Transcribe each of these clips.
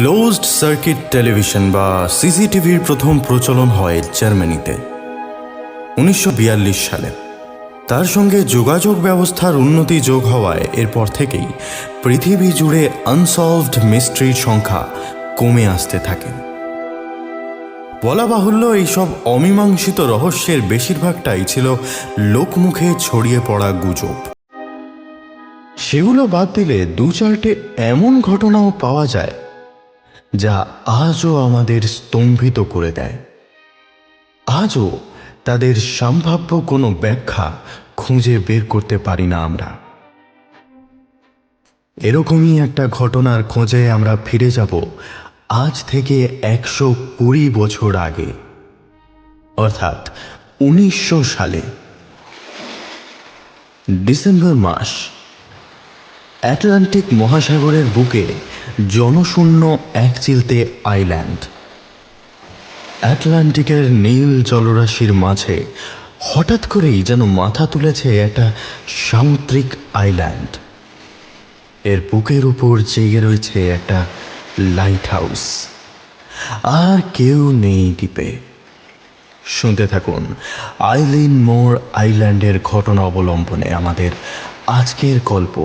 Closed circuit television বা সিসিটিভির প্রথম প্রচলন হয় জার্মানিতে 1942 সালে। তার সঙ্গে যোগাযোগ ব্যবস্থার উন্নতি যোগ হওয়ায় এরপর থেকেই পৃথিবী জুড়ে আনসলভড মিস্ট্রির সংখ্যা কমে আসতে থাকে। বলা বাহুল্য এইসব অমীমাংসিত রহস্যের বেশিরভাগটাই ছিল লোকমুখে ছড়িয়ে পড়া গুজব। সেগুলো বাদ দিলে দু চারটে এমন ঘটনাও পাওয়া যায় যা আজও আমাদের স্তম্ভিত করে দেয়। আজও তাদের সম্ভাব্য কোনো ব্যাখ্যা খুঁজে বের করতে পারি না আমরা। এরকমই একটা ঘটনার খোঁজে আমরা ফিরে যাব আজ থেকে 120 বছর আগে, অর্থাৎ 1900 সালে ডিসেম্বর মাস। আটলান্টিক মহাসাগরের বুকে জনশূন্য একচিলতে আইল্যান্ড। আটলান্টিকের নীল জলরাশির মাঝে হঠাৎ করেই যেন মাথা তুলেছে একটা সামুদ্রিক আইল্যান্ড। এর বুকের উপর জেগে রয়েছে একটা লাইট হাউস, আর কেউ নেই দ্বীপে। শুনতে থাকুন আইলিন মোর আইল্যান্ডের ঘটনা অবলম্বনে আমাদের আজকের গল্প,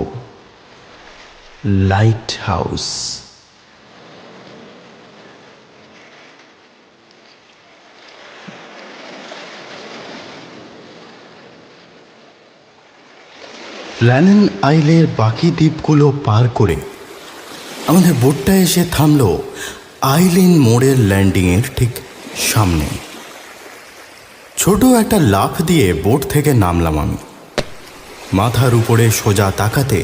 লাইট হাউস। ল্যানেন আইলের বাকি দ্বীপগুলো পার করে আমাদের বোটটা এসে থামল আইলিন মোড়ের ল্যান্ডিংয়ের ঠিক সামনে। ছোট একটা লাফ দিয়ে বোট থেকে নামলাম আমি। মাথার উপরে সোজা তাকাতে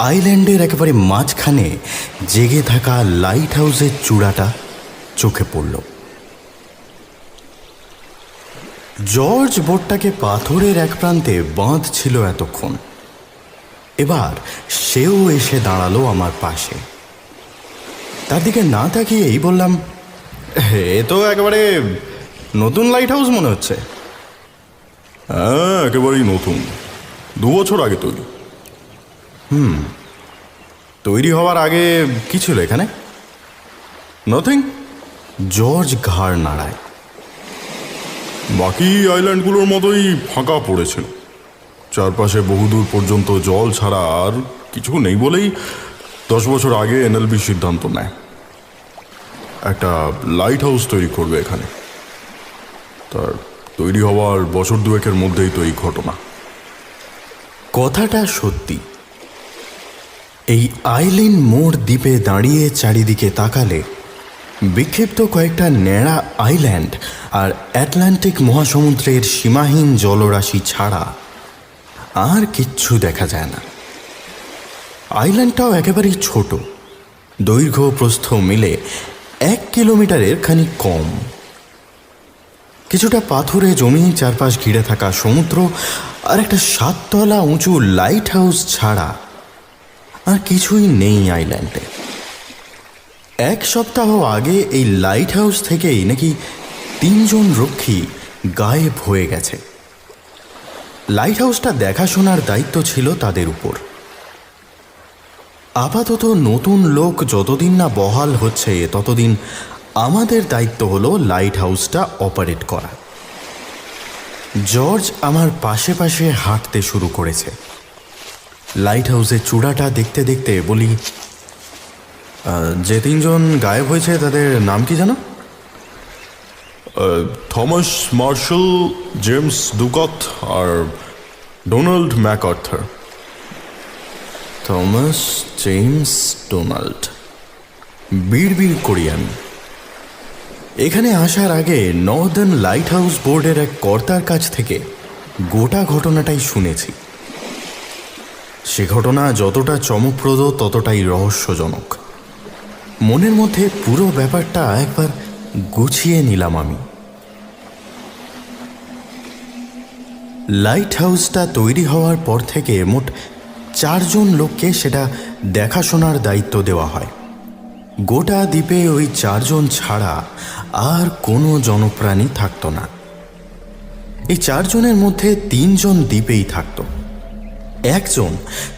আইল্যান্ডের একেবারে মাঝখানে জেগে থাকা লাইট হাউসের চূড়াটা চোখে পড়ল। জর্জ বোটটাকে পাথরের এক প্রান্তে বাঁধছিল এতক্ষণ। এবার সেও এসে দাঁড়ালো আমার পাশে। তার দিকে না তাকিয়েই বললাম, এ তো একেবারে নতুন লাইট হাউস মনে হচ্ছে। হ্যাঁ, একেবারেই নতুন, 2 বছর আগে তৈরি। তৈরি হওয়ার আগে কি ছিল এখানে? নাথিং। জর্জ ঘাড় নাড়ায়। বাকি আইল্যান্ডগুলোর মতোই ফাঁকা পড়েছিল। চারপাশে বহুদূর পর্যন্ত জল ছাড়া আর কিছু নেই বলেই 10 বছর আগে এনএলবি সিদ্ধান্ত নেয় একটা লাইট হাউস তৈরি করবে এখানে। তার তৈরি হওয়ার বছর দুয়েকের মধ্যেই তো এই ঘটনা। কথাটা সত্যি। এই আইলিন মোড় দ্বীপে দাঁড়িয়ে চারিদিকে তাকালে বিক্ষিপ্ত কয়েকটা ন্যাড়া আইল্যান্ড আর আটলান্টিক মহাসমুদ্রের সীমাহীন জলরাশি ছাড়া আর কিচ্ছু দেখা যায় না। আইল্যান্ডটাও একেবারেই ছোট, দৈর্ঘ্য প্রস্থ মিলে 1 কিলোমিটারের খানিক কম। কিছুটা পাথুরে জমি, চারপাশ ঘিরে থাকা সমুদ্র আর একটা 7 তলা উঁচু লাইট হাউস ছাড়া আর কিছুই নেই আইল্যান্ডে। 1 সপ্তাহ আগে এই লাইট হাউস থেকেই নাকি 3 জন রক্ষী গায়েব হয়ে গেছে। লাইট হাউসটা দেখাশোনার দায়িত্ব ছিল তাদের উপর। আপাতত নতুন লোক যতদিন না বহাল হচ্ছে ততদিন আমাদের দায়িত্ব হলো লাইট হাউসটা অপারেট করা। জর্জ আমার পাশে পাশে হাঁটতে শুরু করেছে। লাইট হাউসের চূড়াটা দেখতে দেখতে বলি, যে 3 জন গায়েব হয়েছে তাদের নাম কি জানো? থমাস মার্শাল, জেমস ডুকথ আর Donald MacArthur. Thomas, James, Donald. বিড়বিড় করি আমি। এখানে আসার আগে নর্দার্ন লাইট হাউস বোর্ডের এক কর্তার কাছ থেকে গোটা ঘটনাটাই শুনেছি। সে ঘটনা যতটা চমকপ্রদ ততটাই রহস্যজনক। মনের মধ্যে পুরো ব্যাপারটা একবার গুছিয়ে নিলাম আমি। লাইট হাউসটা তৈরি হওয়ার পর থেকে মোট 4 জন লোককে সেটা দেখাশোনার দায়িত্ব দেওয়া হয়। গোটা দ্বীপে ওই 4 জন ছাড়া আর কোনো জনপ্রাণী থাকতো না। এই 4 জনের মধ্যে 3 জন দ্বীপেই থাকত। একজন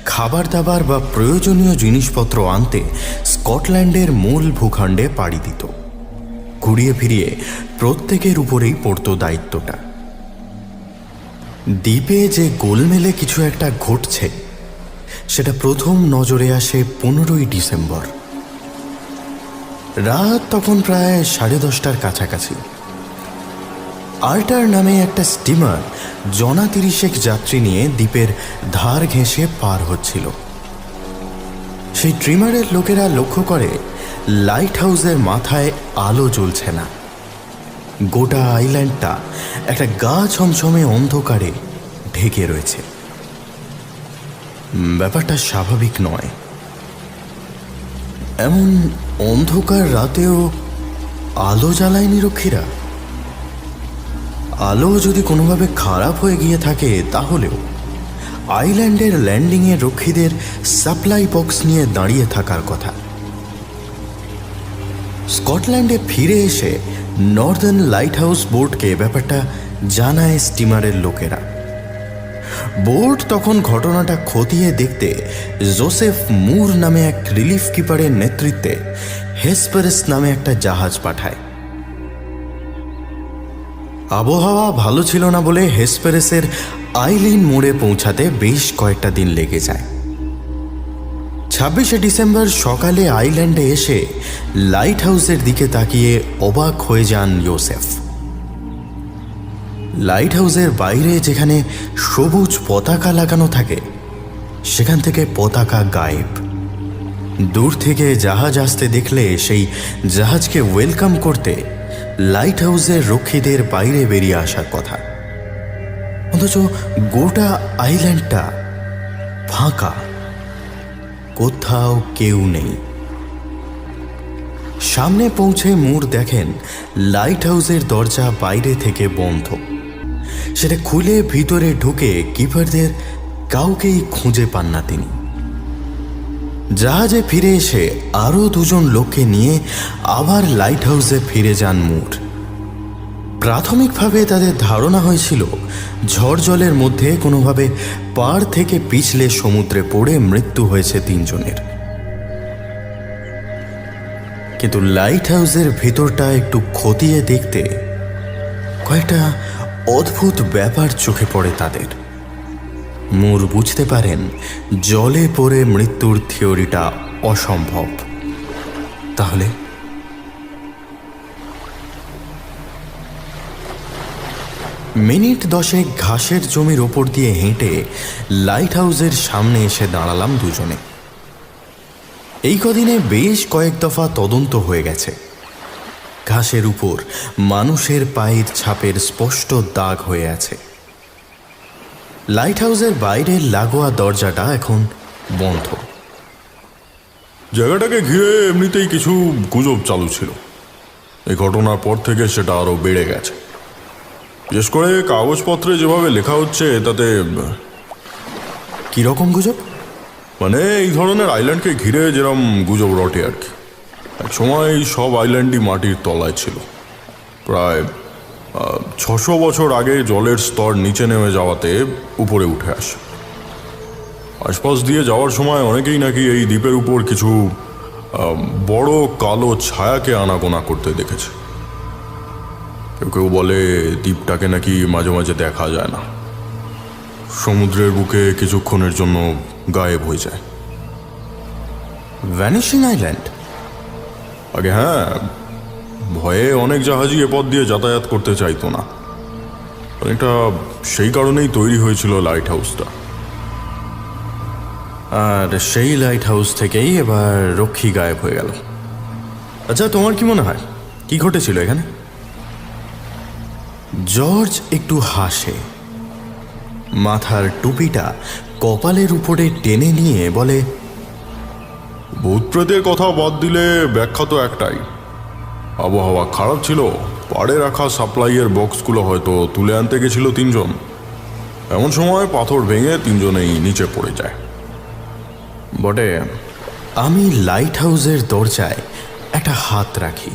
খাবার দাবার বা প্রয়োজনীয় জিনিসপত্র আনতে স্কটল্যান্ডের মূল ভূখণ্ডে পাড়ি দিত। ঘুরিয়ে ফিরিয়ে প্রত্যেকের উপরেই পড়ত দায়িত্বটা। দ্বীপে যে গোলমেলে কিছু একটা ঘটছে সেটা প্রথম নজরে আসে 15ই ডিসেম্বর। রাত তখন প্রায় 10:30টার কাছাকাছি। আর্টার নামে একটা স্টিমার জনা 30 যাত্রী নিয়ে দ্বীপের ধার ঘেঁষে পার হচ্ছিল। সেই ট্রিমারের লোকেরা লক্ষ্য করে লাইট হাউসের মাথায় আলো জ্বলছে না। গোটা আইল্যান্ডটা একটা গা ছমছমে অন্ধকারে ঢেকে রয়েছে। ব্যাপারটা স্বাভাবিক নয়। এমন অন্ধকার রাতেও আলো জ্বালায়নি রক্ষীরা। আলো যদি কোনোভাবে খারাপ হয়ে গিয়ে থাকে তাহলেও আইল্যান্ডের ল্যান্ডিংয়ে রক্ষীদের সাপ্লাই বক্স নিয়ে দাঁড়িয়ে থাকার কথা। স্কটল্যান্ডে ফিরে এসে নর্দার্ন লাইট হাউস বোর্ডকে ব্যাপারটা জানায় স্টিমারের লোকেরা। বোর্ড তখন ঘটনাটা খতিয়ে দেখতে জোসেফ মুর নামে এক রিলিফ কিপারের নেতৃত্বে হেসপারেস নামে একটা জাহাজ পাঠায়। আবহাওয়া ভালো ছিল না বলে হেসপারেসের আইলিন মোড়ে পৌঁছাতে বেশ কয়েকটা দিন লেগে যায়। 26শে ডিসেম্বর সকালে আইল্যান্ডে এসে লাইট হাউসের দিকে তাকিয়ে অবাক হয়ে যান ইয়োসেফ। লাইট হাউসের বাইরে যেখানে সবুজ পতাকা লাগানো থাকে সেখান থেকে পতাকা গায়েব। দূর থেকে জাহাজ আসতে দেখলে সেই জাহাজকে ওয়েলকাম করতে লাইট হাউসের রক্ষীদের বাইরে বেরিয়ে আসার কথা, অথচ গোটা আইল্যান্ডটা ফাঁকা, কোথাও কেউ নেই। সামনে পৌঁছে মুর দেখেন লাইট হাউসের দরজা বাইরে থেকে বন্ধ। সেটা খুলে ভিতরে ঢুকে কিপারদের কাউকেই খুঁজে পান না তিনি। জাহাজে ফিরে এসে আরও 2জন লোককে নিয়ে আবার লাইট হাউসে ফিরে যান মুর। প্রাথমিকভাবে তাদের ধারণা হয়েছিল ঝড় জলের মধ্যে কোনোভাবে পাড় থেকে পিছলে সমুদ্রে পড়ে মৃত্যু হয়েছে 3 জনের। কিন্তু লাইট হাউসের ভিতরটা একটু খতিয়ে দেখতে কয়েকটা অদ্ভুত ব্যাপার চোখে পড়ে তাদের। মুর বুঝতে পারেন জলে পড়ে মৃত্যুর থিওরিটা অসম্ভব। তাহলে মিনিট 10 ঘাসের জমির ওপর দিয়ে হেঁটে লাইট হাউসের সামনে এসে দাঁড়ালাম 2জনে। এই কদিনে বেশ কয়েক দফা তদন্ত হয়ে গেছে। ঘাসের উপর মানুষের পায়ের ছাপের স্পষ্ট দাগ হয়ে আছে। লাইট হাউসের বাইরের লাগোয়া দরজাটা এখন বন্ধ। জায়গাটাকে ঘিরে এমনিতেই কিছু গুজব চালু ছিল। এই ঘটনার পর থেকে সেটা আরও বেড়ে গেছে। বিশেষ করে কাগজপত্রে যেভাবে লেখা হচ্ছে তাতে। কিরকম গুজব? মানে এই ধরনের আইল্যান্ডকে ঘিরে যেরকম গুজব রটে আর কি। এক সময় সব আইল্যান্ডই মাটির তলায় ছিল। প্রায় 600 বছর আগে জলের স্তর নিচে নেমে যাওয়াতে উপরে উঠে আসে। আশপাশ দিয়ে যাওয়ার সময় অনেকেই নাকি এই দ্বীপের উপর কিছু বড় কালো ছায়াকে আনাগোনা করতে দেখেছে। কেউ কেউ বলে দ্বীপটাকে নাকি মাঝে মাঝে দেখা যায় না, সমুদ্রের বুকে কিছুক্ষণের জন্য গায়েব হয়ে যায়। Vanishing island? আগে হ্যাঁ, ভয়ে অনেক জাহাজই এ পথ দিয়ে যাতায়াত করতে চাইতো না। অনেকটা সেই কারণেই তৈরি হয়েছিল লাইট হাউসটা। আর সেই লাইট হাউস থেকেই এবার রক্ষী গায়েব হয়ে গেল। আচ্ছা, তোমার কি মনে হয় কি ঘটেছিল এখানে? জর্জ একটু হাসে, মাথার টুপিটা কপালের উপরে টেনে নিয়ে বলে, ভূতপ্রেতের কথা বাদ দিলে ব্যাখ্যা তো একটাই। আবহাওয়া খারাপ ছিল, পাড়ে রাখা সাপ্লাইয়ের বক্সগুলো হয়তো তুলে আনতে গেছিল 3 জন। এমন সময় পাথর ভেঙে 3 জনেই নিচে পড়ে যায়। বটে। আমি লাইট হাউসের দরজায় একটা হাত রাখি।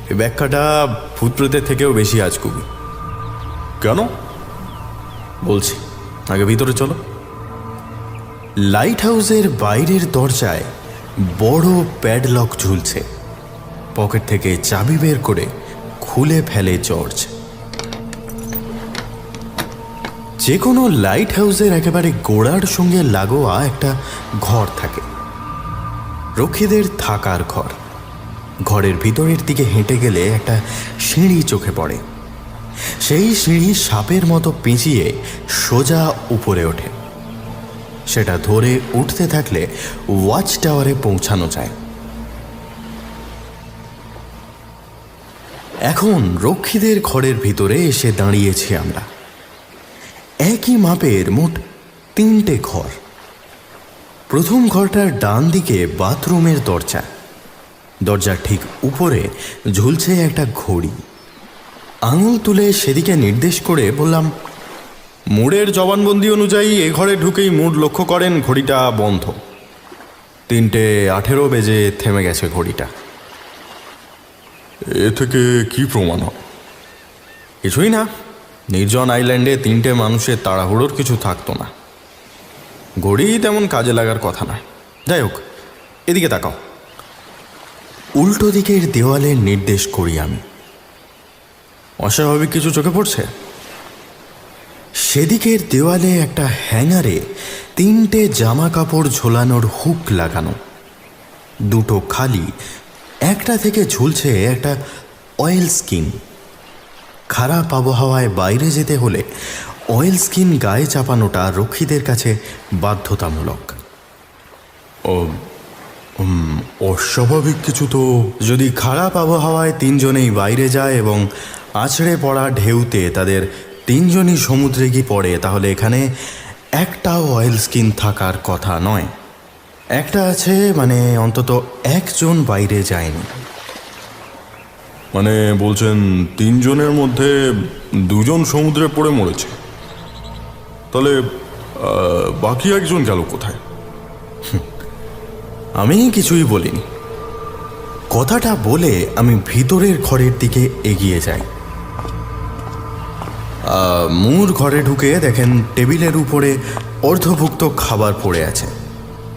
এই ব্যাখ্যাটা ভূতপ্রেতের থেকেও বেশি আজগুবি। কেন? বলছি। আগে ভিতরে চলো। লাইট হাউসের বাইরের দরজায় বড় প্যাডলক ঝুলছে। পকেট থেকে চাবি বের করে খুলে ফেলে জর্জ। যে কোনো লাইট হাউসের একেবারে গোড়ার সঙ্গে লাগোয়া একটা ঘর থাকে, রক্ষীদের থাকার ঘর। ঘরের ভিতরের দিকে হেঁটে গেলে একটা সিঁড়ি চোখে পড়ে। সেই সিঁড়ি সাপের মতো পেঁচিয়ে সোজা উপরে ওঠে। সেটা ধরে উঠতে থাকলে ওয়াচ টাওয়ারে পৌঁছানো যায়। এখন রক্ষীদের ঘরের ভিতরে এসে দাঁড়িয়েছি আমরা। একই মাপের মোট 3টে ঘর। প্রথম ঘরটার ডান দিকে বাথরুমের দরজা। দরজার ঠিক উপরে ঝুলছে একটা ঘড়ি। আঙুল তুলে সেদিকে নির্দেশ করে বললাম, মুডের জবানবন্দি অনুযায়ী এ ঘরে ঢুকেই মুড লক্ষ্য করেন ঘড়িটা বন্ধ। 3:18 বেজে থেমে গেছে ঘড়িটা। এ থেকে কি প্রমাণ হয়? কিছুই না, নির্জন আইল্যান্ডে 3টে মানুষের তাড়াহুড়োর কিছু থাকতো না। ঘড়ি তেমন কাজে লাগার কথা না। যাই হোক, এদিকে তাকাও। উল্টো দিকের দেওয়ালে নির্দেশ করি আমি। অস্বাভাবিক কিছু চোখে পড়ছে? সেদিকের দেওয়ালে একটা হ্যাঙ্গারে 3টে জামা কাপড় ঝোলানোর হুক লাগানো। 2টো খালি, একটা থেকে ঝুলছে একটা অয়েল স্কিন। খারাপ আবহাওয়ায় বাইরে যেতে হলে অয়েল স্কিন গায়ে চাপানোটা রক্ষীদের কাছে বাধ্যতামূলক। অস্বাভাবিক কিছু তো। যদি খারাপ আবহাওয়ায় 3জনেই বাইরে যায় এবং আছড়ে পড়া ঢেউতে তাদের 3জনই সমুদ্রে গিয়ে পড়ে, তাহলে এখানে একটাও অয়েল স্কিন থাকার কথা নয়। একটা আছে, মানে অন্তত 1জন বাইরে যায়নি। মানে বলছেন 3জনের মধ্যে 2জন সমুদ্রে পড়ে মরেছে? তাহলে বাকি 1জন গেল কোথায়? আমি কিছুই বলিনি। কথাটা বলে আমি ভিতরের ঘরের দিকে এগিয়ে যাই। মুর ঘরে ঢুকে দেখেন টেবিলের উপরে অর্ধভুক্ত খাবার পড়ে আছে।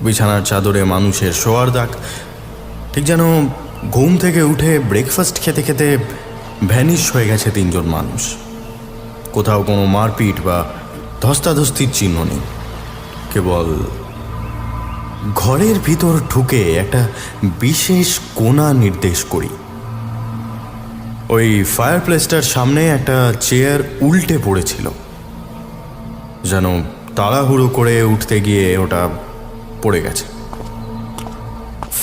বিছানার চাদরে মানুষের শোয়ার দাগ। ঠিক যেন ঘুম থেকে উঠে ব্রেকফাস্ট খেতে খেতে ভ্যানিশ হয়ে গেছে 3জন মানুষ। কোথাও কোনো মারপিট বা ধস্তাধস্তির চিহ্ন নেই। কেবল ঘরের ভিতর ঢুকে একটা বিশেষ কোণা নির্দেশ করি। ওই ফায়ার প্লেসটার সামনে একটা চেয়ার উল্টে পড়েছিল, যেন তাড়াহুড়ো করে উঠতে গিয়ে ওটা পড়ে গেছে।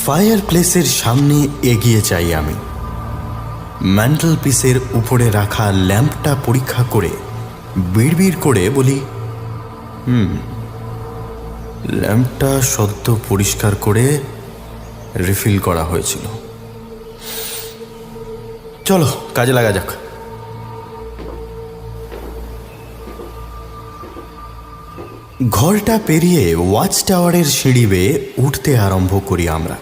ফায়ার প্লেসের সামনে এগিয়ে যাই আমি। ম্যান্টেল পিসের উপরে রাখা ল্যাম্পটা পরীক্ষা করে বিড়বিড় করে বলি, ল্যাম্পটা সদ্য পরিষ্কার করে রিফিল করা হয়েছিল। চলো কাজে লাগা যাক। ঘরটা পেরিয়ে ওয়াচ টাওয়ারের সিঁড়ি বেয়ে উঠতে আরম্ভ করি আমরা।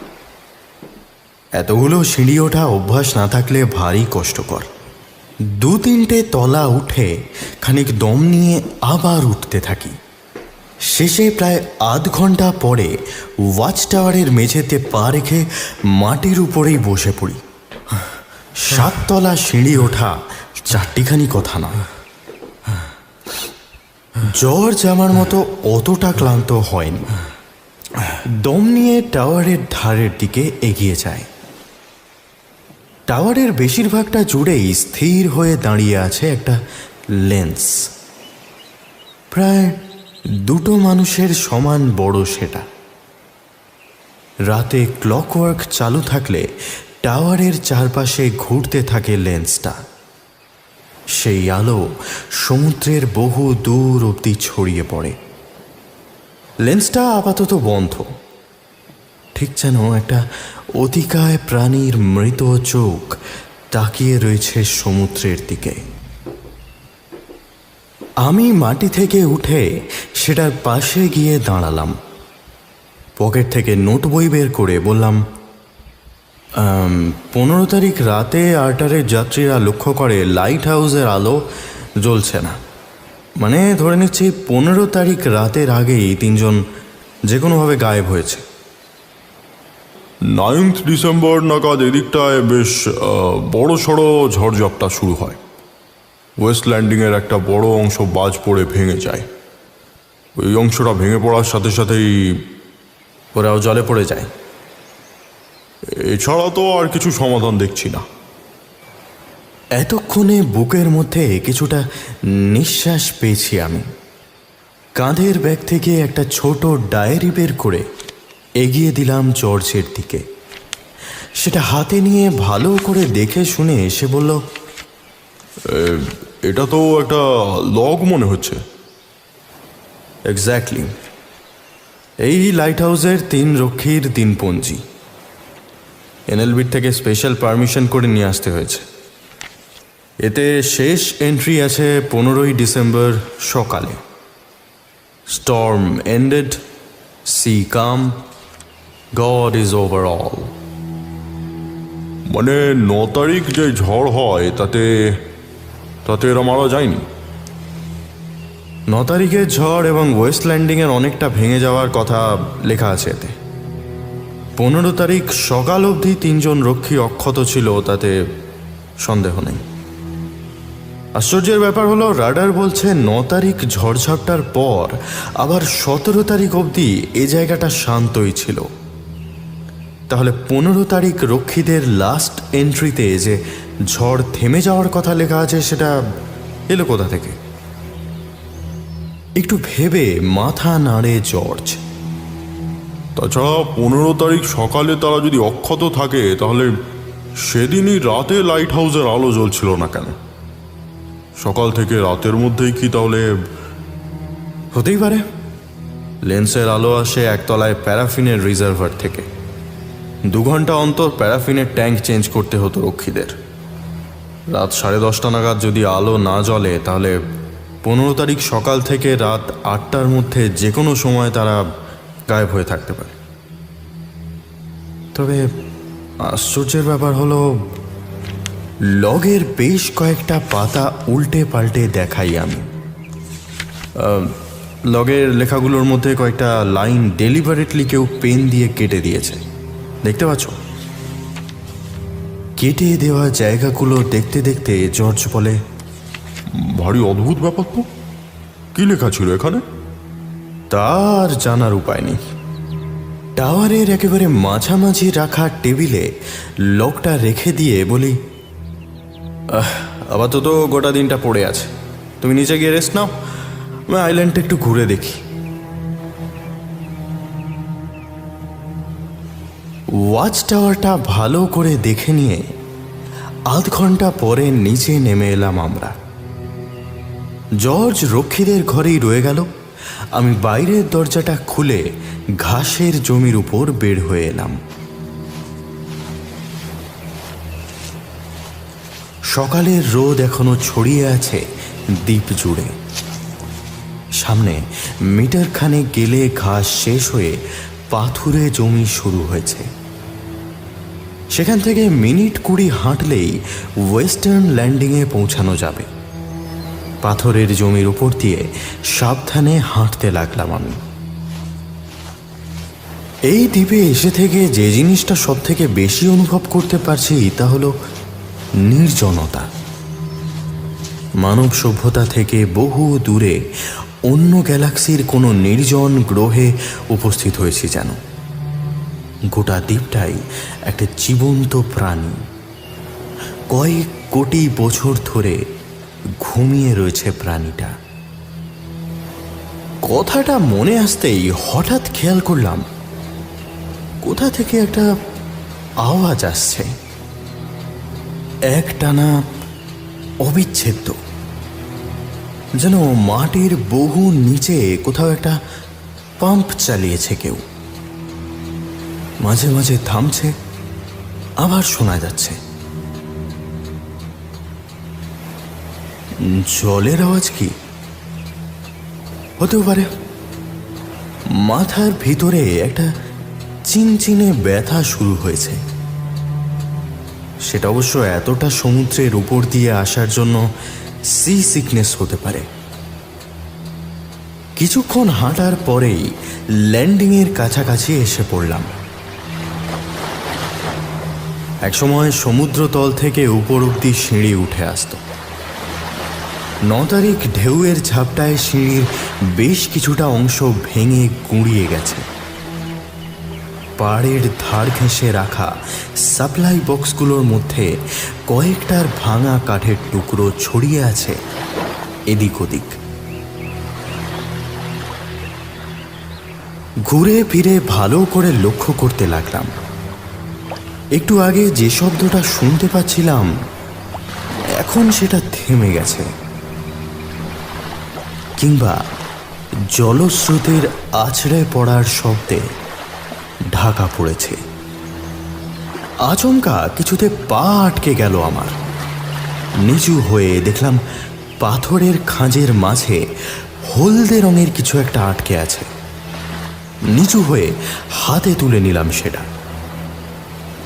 এতগুলো সিঁড়ি ওঠা অভ্যাস না থাকলে ভারী কষ্টকর। 2-3টে তলা উঠে খানিক দম নিয়ে আবার উঠতে থাকি। শেষে প্রায় আধ ঘন্টা পরে ওয়াচ টাওয়ারের মেঝেতে পা রেখে মাটির উপরেই বসে পড়ি। 7 তলা সিঁড়ি ওঠা 4টিখানি কথা নয়। জর্জ আমার মতো অতটা ক্লান্ত হয়নি। দম নিয়ে টাওয়ারের ধারের দিকে এগিয়ে যায়। টাওয়ারের বেশিরভাগটা জুড়েই স্থির হয়ে দাঁড়িয়ে আছে একটা লেন্স, প্রায় 2টো মানুষের সমান বড় সেটা। রাতে ক্লকওয়ার্ক চালু থাকলে টাওয়ারের চারপাশে ঘুরতে থাকে লেন্সটা। সেই আলো সমুদ্রের বহু দূর অবধি ছড়িয়ে পড়ে। লেন্সটা আপাতত বন্ধ, ঠিক যেন একটা অতিকায় প্রাণীর মৃত চোখ তাকিয়ে রয়েছে সমুদ্রের দিকে। আমি মাটি থেকে উঠে সেটার পাশে গিয়ে দাঁড়ালাম। পকেট থেকে নোট বই বের করে বললাম, 15 তারিখ রাতে আর্টারের যাত্রীরা লক্ষ্য করে লাইট হাউসের আলো জ্বলছে না। মানে ধরে নিচ্ছি 15 তারিখ রাতের আগেই তিনজন যে কোনোভাবে গায়েব হয়েছে। 9th ডিসেম্বর নাগাদ এদিকটায় বেশ বড় সড়ো ঝড়ঝাপটা শুরু হয়। ওয়েস্ট ল্যান্ডিংয়ের একটা বড় অংশ বাজ পড়ে ভেঙে যায়। ওই অংশটা ভেঙে পড়ার সাথে সাথেই ওরাও জলে পড়ে যায়। এছাড়া তো আর কিছু সমাধান দেখছি না। এতক্ষণে বুকের মধ্যে কিছুটা নিঃশ্বাস পেয়েছি আমি। কাঁধের ব্যাগ থেকে একটা ছোট ডায়েরি বের করে এগিয়ে দিলাম জর্জের দিকে। সেটা হাতে নিয়ে ভালো করে দেখে শুনে সে বলল, এটা তো একটা লগ মনে হচ্ছে। এক্স্যাক্টলি, এই লাইট হাউসের 3 রক্ষীর দিনপঞ্জি। এনএলবির থেকে স্পেশাল পারমিশন করে নিয়ে আসতে হয়েছে। এতে শেষ এন্ট্রি আছে 15ই ডিসেম্বর সকালে। Storm ended, sea calm, God is over all. মানে 9 তারিখ যে ঝড় হয় তাতে এরা মারা যায়নি। 9 তারিখের ঝড় এবং ওয়েস্ট ল্যান্ডিংয়ের অনেকটা ভেঙে যাওয়ার কথা লেখা আছে এতে। 15 তারিখ সকাল অবধি 3 জন রক্ষী অক্ষত ছিল, তাতে সন্দেহ নেই। আশ্চর্যের ব্যাপার হলো, রাডার বলছে 9 তারিখ ঝড়ঝাপটার পর আবার 17 তারিখ অবধি এ জায়গাটা শান্তই ছিল। তাহলে 15 তারিখ রক্ষীদের লাস্ট এন্ট্রিতে যে ঝড় থেমে যাওয়ার কথা লেখা আছে সেটা এলো কোথা থেকে? একটু ভেবে মাথা নাড়ে জর্জ। তাছাড়া 15 তারিখ সকালে তারা যদি অক্ষত থাকে তাহলে সেদিনই রাতে লাইট হাউসের আলো জ্বলছিল না কেন? সকাল থেকে রাতের মধ্যেই কি তাহলে? হতেই পারে। লেন্সের আলো আসে একতলায় প্যারাফিনের রিজার্ভার থেকে। 2 ঘন্টা অন্তর প্যারাফিনের ট্যাঙ্ক চেঞ্জ করতে হতো রক্ষীদের। রাত 10:30 নাগাদ যদি আলো না জ্বলে তাহলে 15 তারিখ সকাল থেকে রাত 8টার মধ্যে যে কোনো সময় তারা গায়েব হয়ে থাকতে পারে। তবে আশ্চর্যের ব্যাপার হলো, লগের বেশ কয়েকটা পাতা উল্টে পাল্টে দেখাই আমি। লগের লেখাগুলোর মধ্যে কয়েকটা লাইন ডেলিভারেটলি কেউ পেন দিয়ে কেটে দিয়েছে, দেখতে পাচ্ছ? কেটে দেওয়া জায়গাগুলো দেখতে দেখতে জর্জ বলে, ভারী অদ্ভুত ব্যাপার তো। কি লেখা ছিল এখানে? তার জানার উপায় নেই। টাওয়ারের একেবারে মাঝামাঝি রাখা টেবিলে লকটা রেখে দিয়ে বলি, আপাতত গোটা দিনটা পড়ে আছে, তুমি নিচে গিয়ে রেস্ট নাও, আমি আইল্যান্ডটা একটু ঘুরে দেখি। ওয়াচ টাওয়ারটা ভালো করে দেখে নিয়ে আধ ঘন্টা পরে নিচে নেমে এলাম আমরা। জর্জ রক্ষীদের ঘরেই রয়ে গেল। আমি বাইরের দরজাটা খুলে ঘাসের জমির উপর বের হয়ে এলাম। সকালের রোদ এখনো ছড়িয়ে আছে দ্বীপ জুড়ে। সামনে মিটার খানেক গেলে ঘাস শেষ হয়ে পাথুরে জমি শুরু হয়েছে। সেখান থেকে মিনিট 20 হাঁটলেই ওয়েস্টার্ন ল্যান্ডিংয়ে পৌঁছানো যাবে। পাথরের জমির উপর দিয়ে সাবধানে হাঁটতে লাগলাম আমি। এই দ্বীপে এসে থেকে যে জিনিসটা সব থেকে বেশি অনুভব করতে পারছি তা হলো নির্জনতা। মানব সভ্যতা থেকে বহু দূরে অন্য গ্যালাক্সির কোনো নির্জন গ্রহে উপস্থিত হয়েছি যেন। গোটা দ্বীপটাই একটা জীবন্ত প্রাণী। কয়েক কোটি বছর ধরে ঘুমিয়ে রয়েছে প্রাণীটা। কথাটা মনে আসতেই হঠাৎ খেয়াল করলাম কোথা থেকে একটা আওয়াজ আসছে, একটানা অবিচ্ছেদ্য, যেন মাটির বহু নিচে কোথাও একটা পাম্প চালিয়েছে কেউ। মাঝে মাঝে থামছে, আবার শোনা যাচ্ছে। জলের আওয়াজ কি হতেও পারে? মাথার ভিতরে একটা চিনচিনে ব্যথা শুরু হয়েছে। সেটা অবশ্য এতটা সমুদ্রের উপর দিয়ে আসার জন্য সি সিকনেস হতে পারে। কিছুক্ষণ হাঁটার পরেই ল্যান্ডিংয়ের কাছাকাছি এসে পড়লাম। একসময় সমুদ্রতল থেকে উপর অব্দি সিঁড়ি উঠে আসতো। 9 তারিখ ঢেউয়ের ঝাপটায় সিঁড়ির বেশ কিছুটা অংশ ভেঙে গুঁড়িয়ে গেছে। পাড়ের ধার ঘেঁষে রাখা সাপ্লাই বক্সগুলোর মধ্যে কয়েকটার ভাঙা কাঠের টুকরো ছড়িয়ে আছে এদিক ওদিক। ঘুরে ফিরে ভালো করে লক্ষ্য করতে লাগলাম। একটু আগে যে শব্দটা শুনতে পাচ্ছিলাম এখন সেটা থেমে গেছে, কিংবা জলস্রোতের আছড়ে পড়ার শব্দে ঢাকা পড়েছে। আচমকা কিছুতে পা আটকে গেল আমার। নিচু হয়ে দেখলাম পাথরের খাঁজের মাঝে হলদে রঙের কিছু একটা আটকে আছে। নিচু হয়ে হাতে তুলে নিলাম সেটা।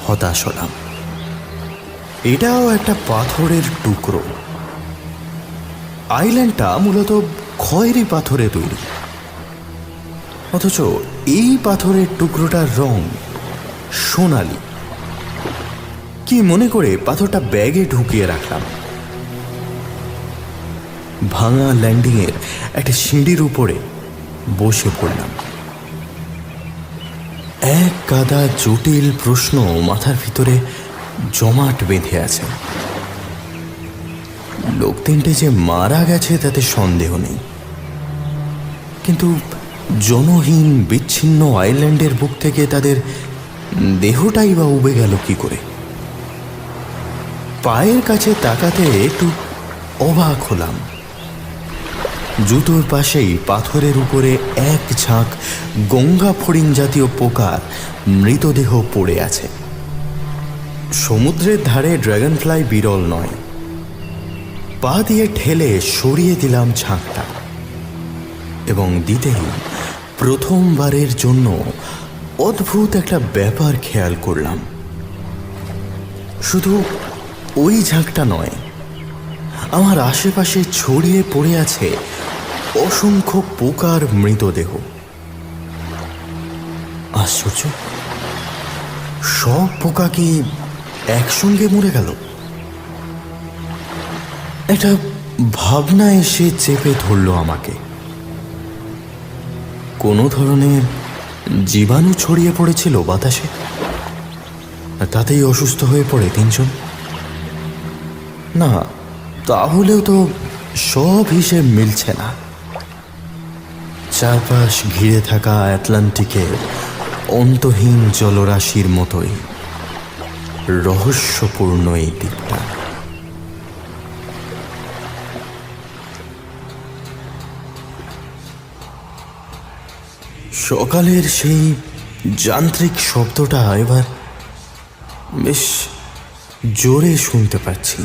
হতাশ হলাম। এটাও একটা পাথরের টুকরো। আইল্যান্ডটা মূলত খয়েরি পাথরে তৈরি, অথচ এই পাথরের টুকরোটার রং সোনালি। কি মনে করে পাথরটা ব্যাগে ঢুকিয়ে রাখলাম। ভাঙা ল্যান্ডিংয়ের একটা সিঁড়ির উপরে বসে পড়লাম। এক গাদা জটিল প্রশ্ন মাথার ভিতরে জমাট বেঁধে আছে। লোক তিনটে যে মারা গেছে তাতে সন্দেহ নেই, কিন্তু জনহীন বিচ্ছিন্ন আইল্যান্ডের বুক থেকে তাদের দেহটাই বা উবে গেল কি করে? পায়ের কাছে তাকাতে একটু অবাক হলাম। জুতোর পাশেই পাথরের উপরে এক ঝাঁক গঙ্গা ফড়িং জাতীয় পোকার মৃতদেহ পড়ে আছে। সমুদ্রের ধারে ড্রাগন ফ্লাই বিরল নয়। পা দিয়ে ঠেলে সরিয়ে দিলাম ঝাঁকটা, এবং দিতেই প্রথমবারের জন্য অদ্ভুত একটা ব্যাপার খেয়াল করলাম। শুধু ওই ঝাঁকটা নয়, আমার আশেপাশে ছড়িয়ে পড়ে আছে অসংখ্য পোকার মৃতদেহ। আশ্চর্য, সব পোকা কি একসঙ্গে মরে গেল? একটা ভাবনা এসে চেপে ধরল আমাকে। কোনো ধরনের জীবাণু ছড়িয়ে পড়েছিল বাতাসে, তাতেই অসুস্থ হয়ে পড়ে তিনজন। না, তাহলেও তো সব হিসেব মিলছে না। চারপাশ ঘিরে থাকা আটলান্টিকের অন্তহীন জলরাশির মতোই রহস্যপূর্ণ এই দ্বীপটা। সকালের সেই যান্ত্রিক শব্দটা এবার বেশ জোরে শুনতে পাচ্ছি।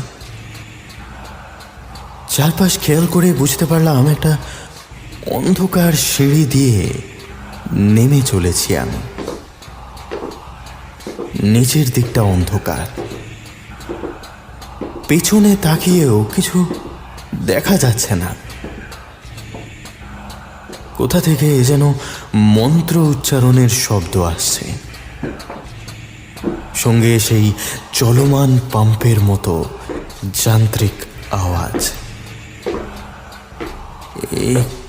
চারপাশ খেয়াল করে বুঝতে পারলাম একটা অন্ধকার সিঁড়ি দিয়ে নেমে চলেছি আমি। নিচের দিকটা অন্ধকার। পেছনে তাকিয়েও কিছু দেখা যাচ্ছে না। কোথা থেকে যেন মন্ত্র উচ্চারণের শব্দ আসছে, সঙ্গে সেই চলমান পাম্পের মতো যান্ত্রিক আওয়াজ।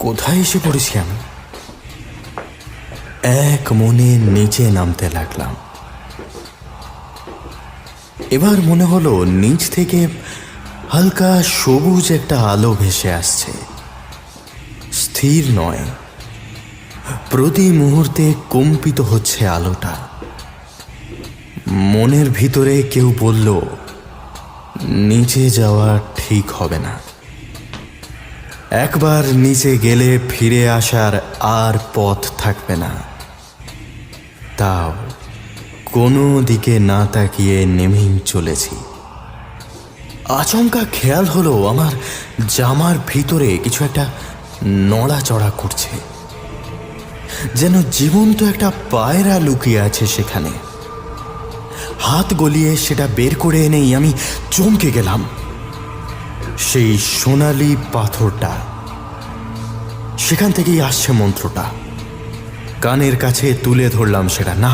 কোথায় এসে পড়েছি আমি? এক মনে নিচে নামতে লাগলাম। এবার মনে হলো নিচ থেকে হালকা সবুজ একটা আলো ভেসে আসছে। স্থির নয়, প্রতি মুহূর্তে কম্পিত হচ্ছে আলোটা। মনের ভিতরে কেউ বলল, নিচে যাওয়া ঠিক হবে না। একবার নিচে গেলে ফিরে আসার আর পথ থাকবে না। তাও কোনো দিকে না তাকিয়ে নেমেই চলেছি। আচমকা খেয়াল হলো আমার জামার ভিতরে কিছু একটা নড়াচড়া করছে, যেন জীবন্ত একটা পায়রা লুকিয়ে আছে সেখানে। হাত গলিয়ে সেটা বের করে এনেই আমি চমকে গেলাম। সেই সোনালি পাথরটা, সেখান থেকেই আসছে মন্ত্রটা। কানের কাছে তুলে ধরলাম সেটা। না,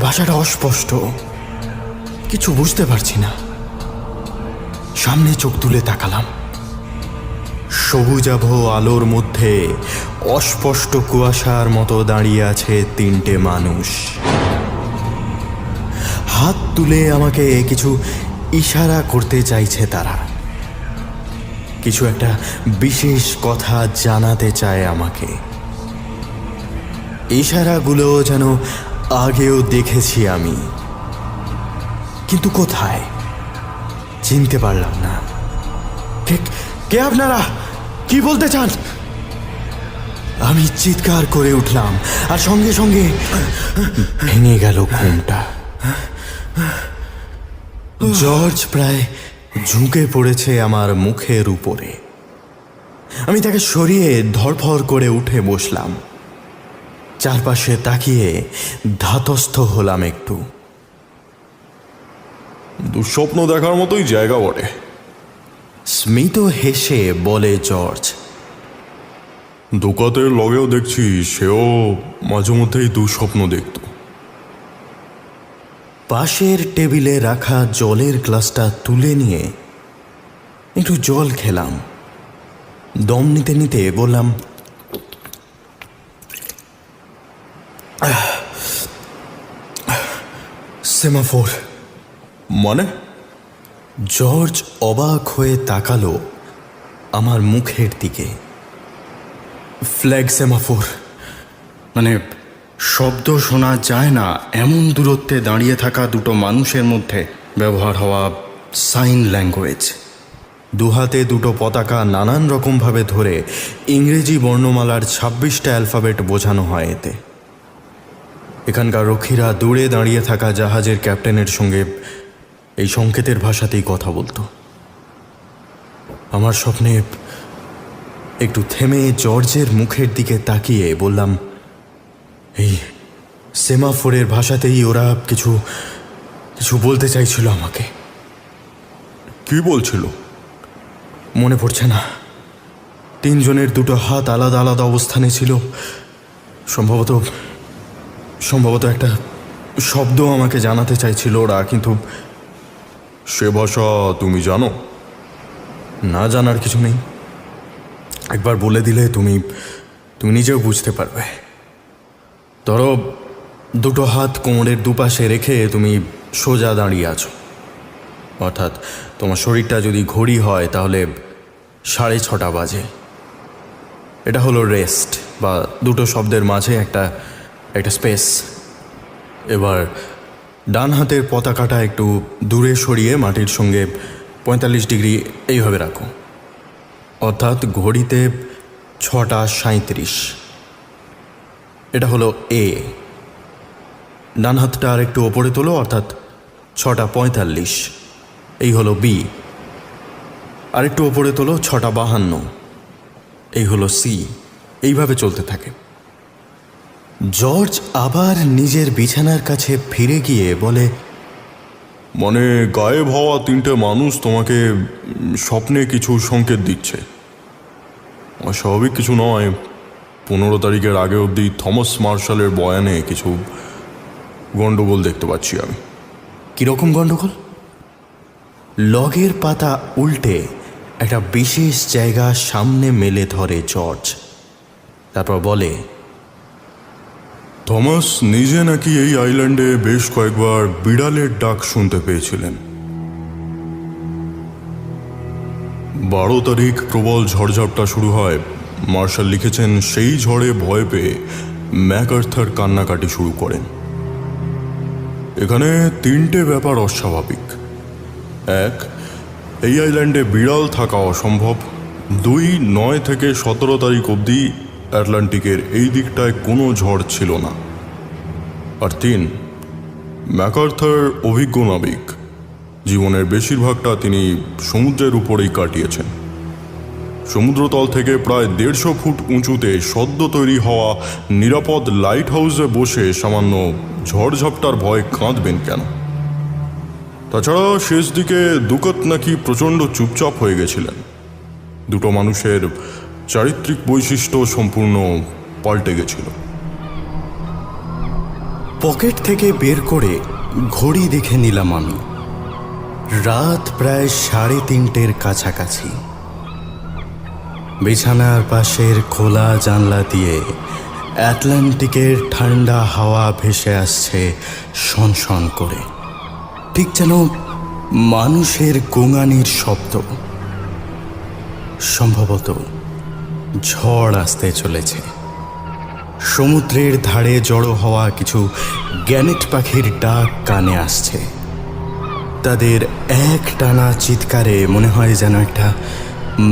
ভাষাটা অস্পষ্ট, কিছু বুঝতে পারছি না। সামনে চোখ তুলে তাকালাম। সবুজাভ আলোর মধ্যে অস্পষ্ট কুয়াশার মতো দাঁড়িয়ে আছে তিনটে মানুষ। হাত তুলে আমাকে কিছু ইশারা করতে চাইছে তারা। কিছু একটা বিশেষ কথা জানাতে চায় আমাকে। ইশারাগুলো যেন আগেও দেখেছি আমি, কিন্তু কোথায় চিনতে পারলাম না। কে আপনারা? কি বলতে চান? আমি চিৎকার করে উঠলাম, আর সঙ্গে সঙ্গে ভেঙে গেল ঘুমটা। জর্জ প্রায় ঝুঁকে পড়েছে আমার মুখের উপরে। আমি তাকে সরিয়ে ধরফর করে উঠে বসলাম। চারপাশে তাকিয়ে ধাতস্থ হলাম একটু। দুঃস্বপ্ন দেখার মতোই জায়গা বটে। স্মিত হেসে বলে জর্জ। দুকাতের লগেও দেখছি সেও মাঝে মধ্যেই দুঃস্বপ্ন দেখত। পাশের টেবিলে রাখা জলের গ্লাসটা তুলে নিয়ে একটু জল খেলাম। দম নিতে নিতে বললাম, সেমাফোর। মানে? জর্জ অবাক হয়ে তাকালো আমার মুখের দিকে। ফ্ল্যাগ সেমাফোর মানে শব্দ শোনা যায় না এমন দূরত্বে দাঁড়িয়ে থাকা দুটো মানুষের মধ্যে ব্যবহার হওয়া সাইন ল্যাঙ্গুয়েজ। দুহাতে দুটো পতাকা নানান রকমভাবে ধরে ইংরেজি বর্ণমালার 26টা অ্যালফাবেট বোঝানো হয় এতে। এখানকার রক্ষীরা দূরে দাঁড়িয়ে থাকা জাহাজের ক্যাপ্টেনের সঙ্গে এই সংকেতের ভাষাতেই কথা বলতো। আমার স্বপ্নে একটু থেমে জর্জের মুখের দিকে তাকিয়ে বললাম, এই সেমাফোরের ভাষাতেই ওরা কিছু কিছু বলতে চাইছিল আমাকে। কি বলছিল? মনে পড়ছে না। তিনজনের দুটো হাত আলাদা আলাদা অবস্থানে ছিল। সম্ভবত একটা শব্দ আমাকে জানাতে চাইছিল ওরা, কিন্তু সে ভাষা তুমি জানো? না, জানার কিছু নেই। একবার বলে দিলে তুমি নিজেও বুঝতে পারবে। ধরো, দুটো হাত কোমরের দুপাশে রেখে তুমি সোজা দাঁড়িয়ে আছো, অর্থাৎ তোমার শরীরটা যদি ঘড়ি হয় তাহলে 6:30 বাজে। এটা হলো রেস্ট, বা দুটো শব্দের মাঝে একটা স্পেস। এবার ডান হাতের পতাকাটা একটু দূরে সরিয়ে মাটির সঙ্গে 45 ডিগ্রি এইভাবে রাখো, অর্থাৎ ঘড়িতে 6:37। এটা হলো এ। ডান হাতটা আর একটু ওপরে তোলো, অর্থাৎ 6:45। এই হলো বি। আর একটু ওপরে তোলো, 6:52। এই হলো সি। এইভাবে চলতে থাকে। জর্জ আবার নিজের বিছানার কাছে ফিরে গিয়ে বলে, মানে গায়েব হওয়া তিনটে মানুষ তোমাকে স্বপ্নে কিছু সংকেত দিচ্ছে। অস্বাভাবিক কিছু নয়। 15 তারিখের আগে অবধি থমাস মার্শালের বয়ানে কিছু গন্ডগোল দেখতে পাচ্ছি আমি। কীরকম গন্ডগোল? লগের পাতা উল্টে একটা বিশেষ জায়গা সামনে মেলে ধরে জর্জ। তারপর বলে, থমাস নিজে নাকি এই আইল্যান্ডে বেশ কয়েকবার বিড়ালের ডাক শুনতে পেয়েছিলেন। 12 তারিখ প্রবল ঝড়ঝাপটা শুরু হয়। মার্শাল লিখেছেন, সেই ঝড়ে ভয় পেয়ে ম্যাকআর্থার কান্নাকাটি শুরু করেন। এখানে তিনটে ব্যাপার অস্বাভাবিক। 1, এই আইল্যান্ডে বিড়াল থাকা অসম্ভব। 2, 9 থেকে 17 তারিখ অবধি অ্যাটলান্টিকের এই দিকটায় কোনো ঝড় ছিল না। আর 3, ম্যাকআর্থার অভিজ্ঞ নাবিক। জীবনের বেশিরভাগটা তিনি সমুদ্রের উপরেই কাটিয়েছেন। সমুদ্রতল থেকে প্রায় 150 ফুট উঁচুতে সদ্য তৈরি হওয়া নিরাপদ লাইট হাউসে বসে সামান্য ঝড়ঝাপটার ভয়ে কাঁদবেন কেন? তাছাড়া শেষ দিকে দুকাত নাকি প্রচণ্ড চুপচাপ হয়ে গেছিলেন। দুটো মানুষের চারিত্রিক বৈশিষ্ট্য সম্পূর্ণ পাল্টে গেছিল। পকেট থেকে বের করে ঘড়ি দেখে নিলাম আমি। রাত প্রায় 3:30-এর কাছাকাছি। বিছানার পাশের খোলা জানলা দিয়ে আটলান্টিকের ঠান্ডা হাওয়া ভেসে আসছে শনশন করে, ঠিক যেন মানুষের গোঙানির শব্দ। সম্ভবত ঝড় আসতে চলেছে। সমুদ্রের ধারে জড়ো হওয়া কিছু গ্যানেট পাখির ডাক কানে আসছে। তাদের এক টানা চিৎকারে মনে হয় যেন একটা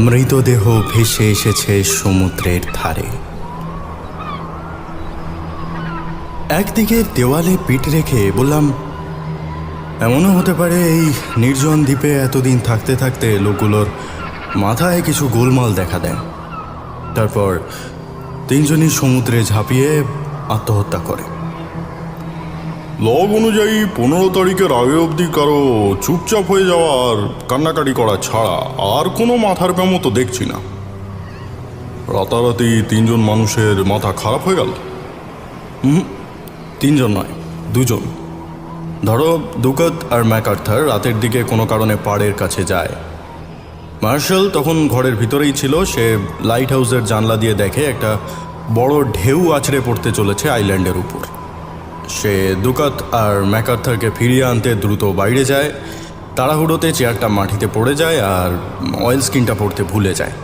মৃতদেহ ভেসে এসেছে সমুদ্রের ধারে। একদিকে দেওয়ালে পিঠ রেখে বললাম, এমনও হতে পারে এই নির্জন দ্বীপে এতদিন থাকতে থাকতে লোকগুলোর মাথায় কিছু গোলমাল দেখা দেয়, তারপর তিনজনই সমুদ্রে ঝাঁপিয়ে আত্মহত্যা করে। লগ অনুযায়ী 15 তারিখের আগে অবধি কারো চুপচাপ হয়ে যাওয়া আর কান্নাকাটি করা ছাড়া আর কোনো মাথার ব্যামো তো দেখছি না। রাতারাতি 3 জন মানুষের মাথা খারাপ হয়ে গেল। 3 জন নয়, 2 জন। ধরো দুকাত আর ম্যাকআর্থার রাতের দিকে কোনো কারণে পাড়ের কাছে যায়। মার্শাল তখন ঘরের ভিতরেই ছিল। সে লাইট হাউসের জানলা দিয়ে দেখে একটা বড় ঢেউ আছড়ে পড়তে চলেছে আইল্যান্ডের উপর। সে দুকাত আর ম্যাকআর্থারকে ফিরিয়ে আনতে দ্রুত বাইরে যায়। তাড়াহুড়োতে চেয়ারটা মাটিতে পড়ে যায় আর অয়েল স্কিনটা পড়তে ভুলে যায়।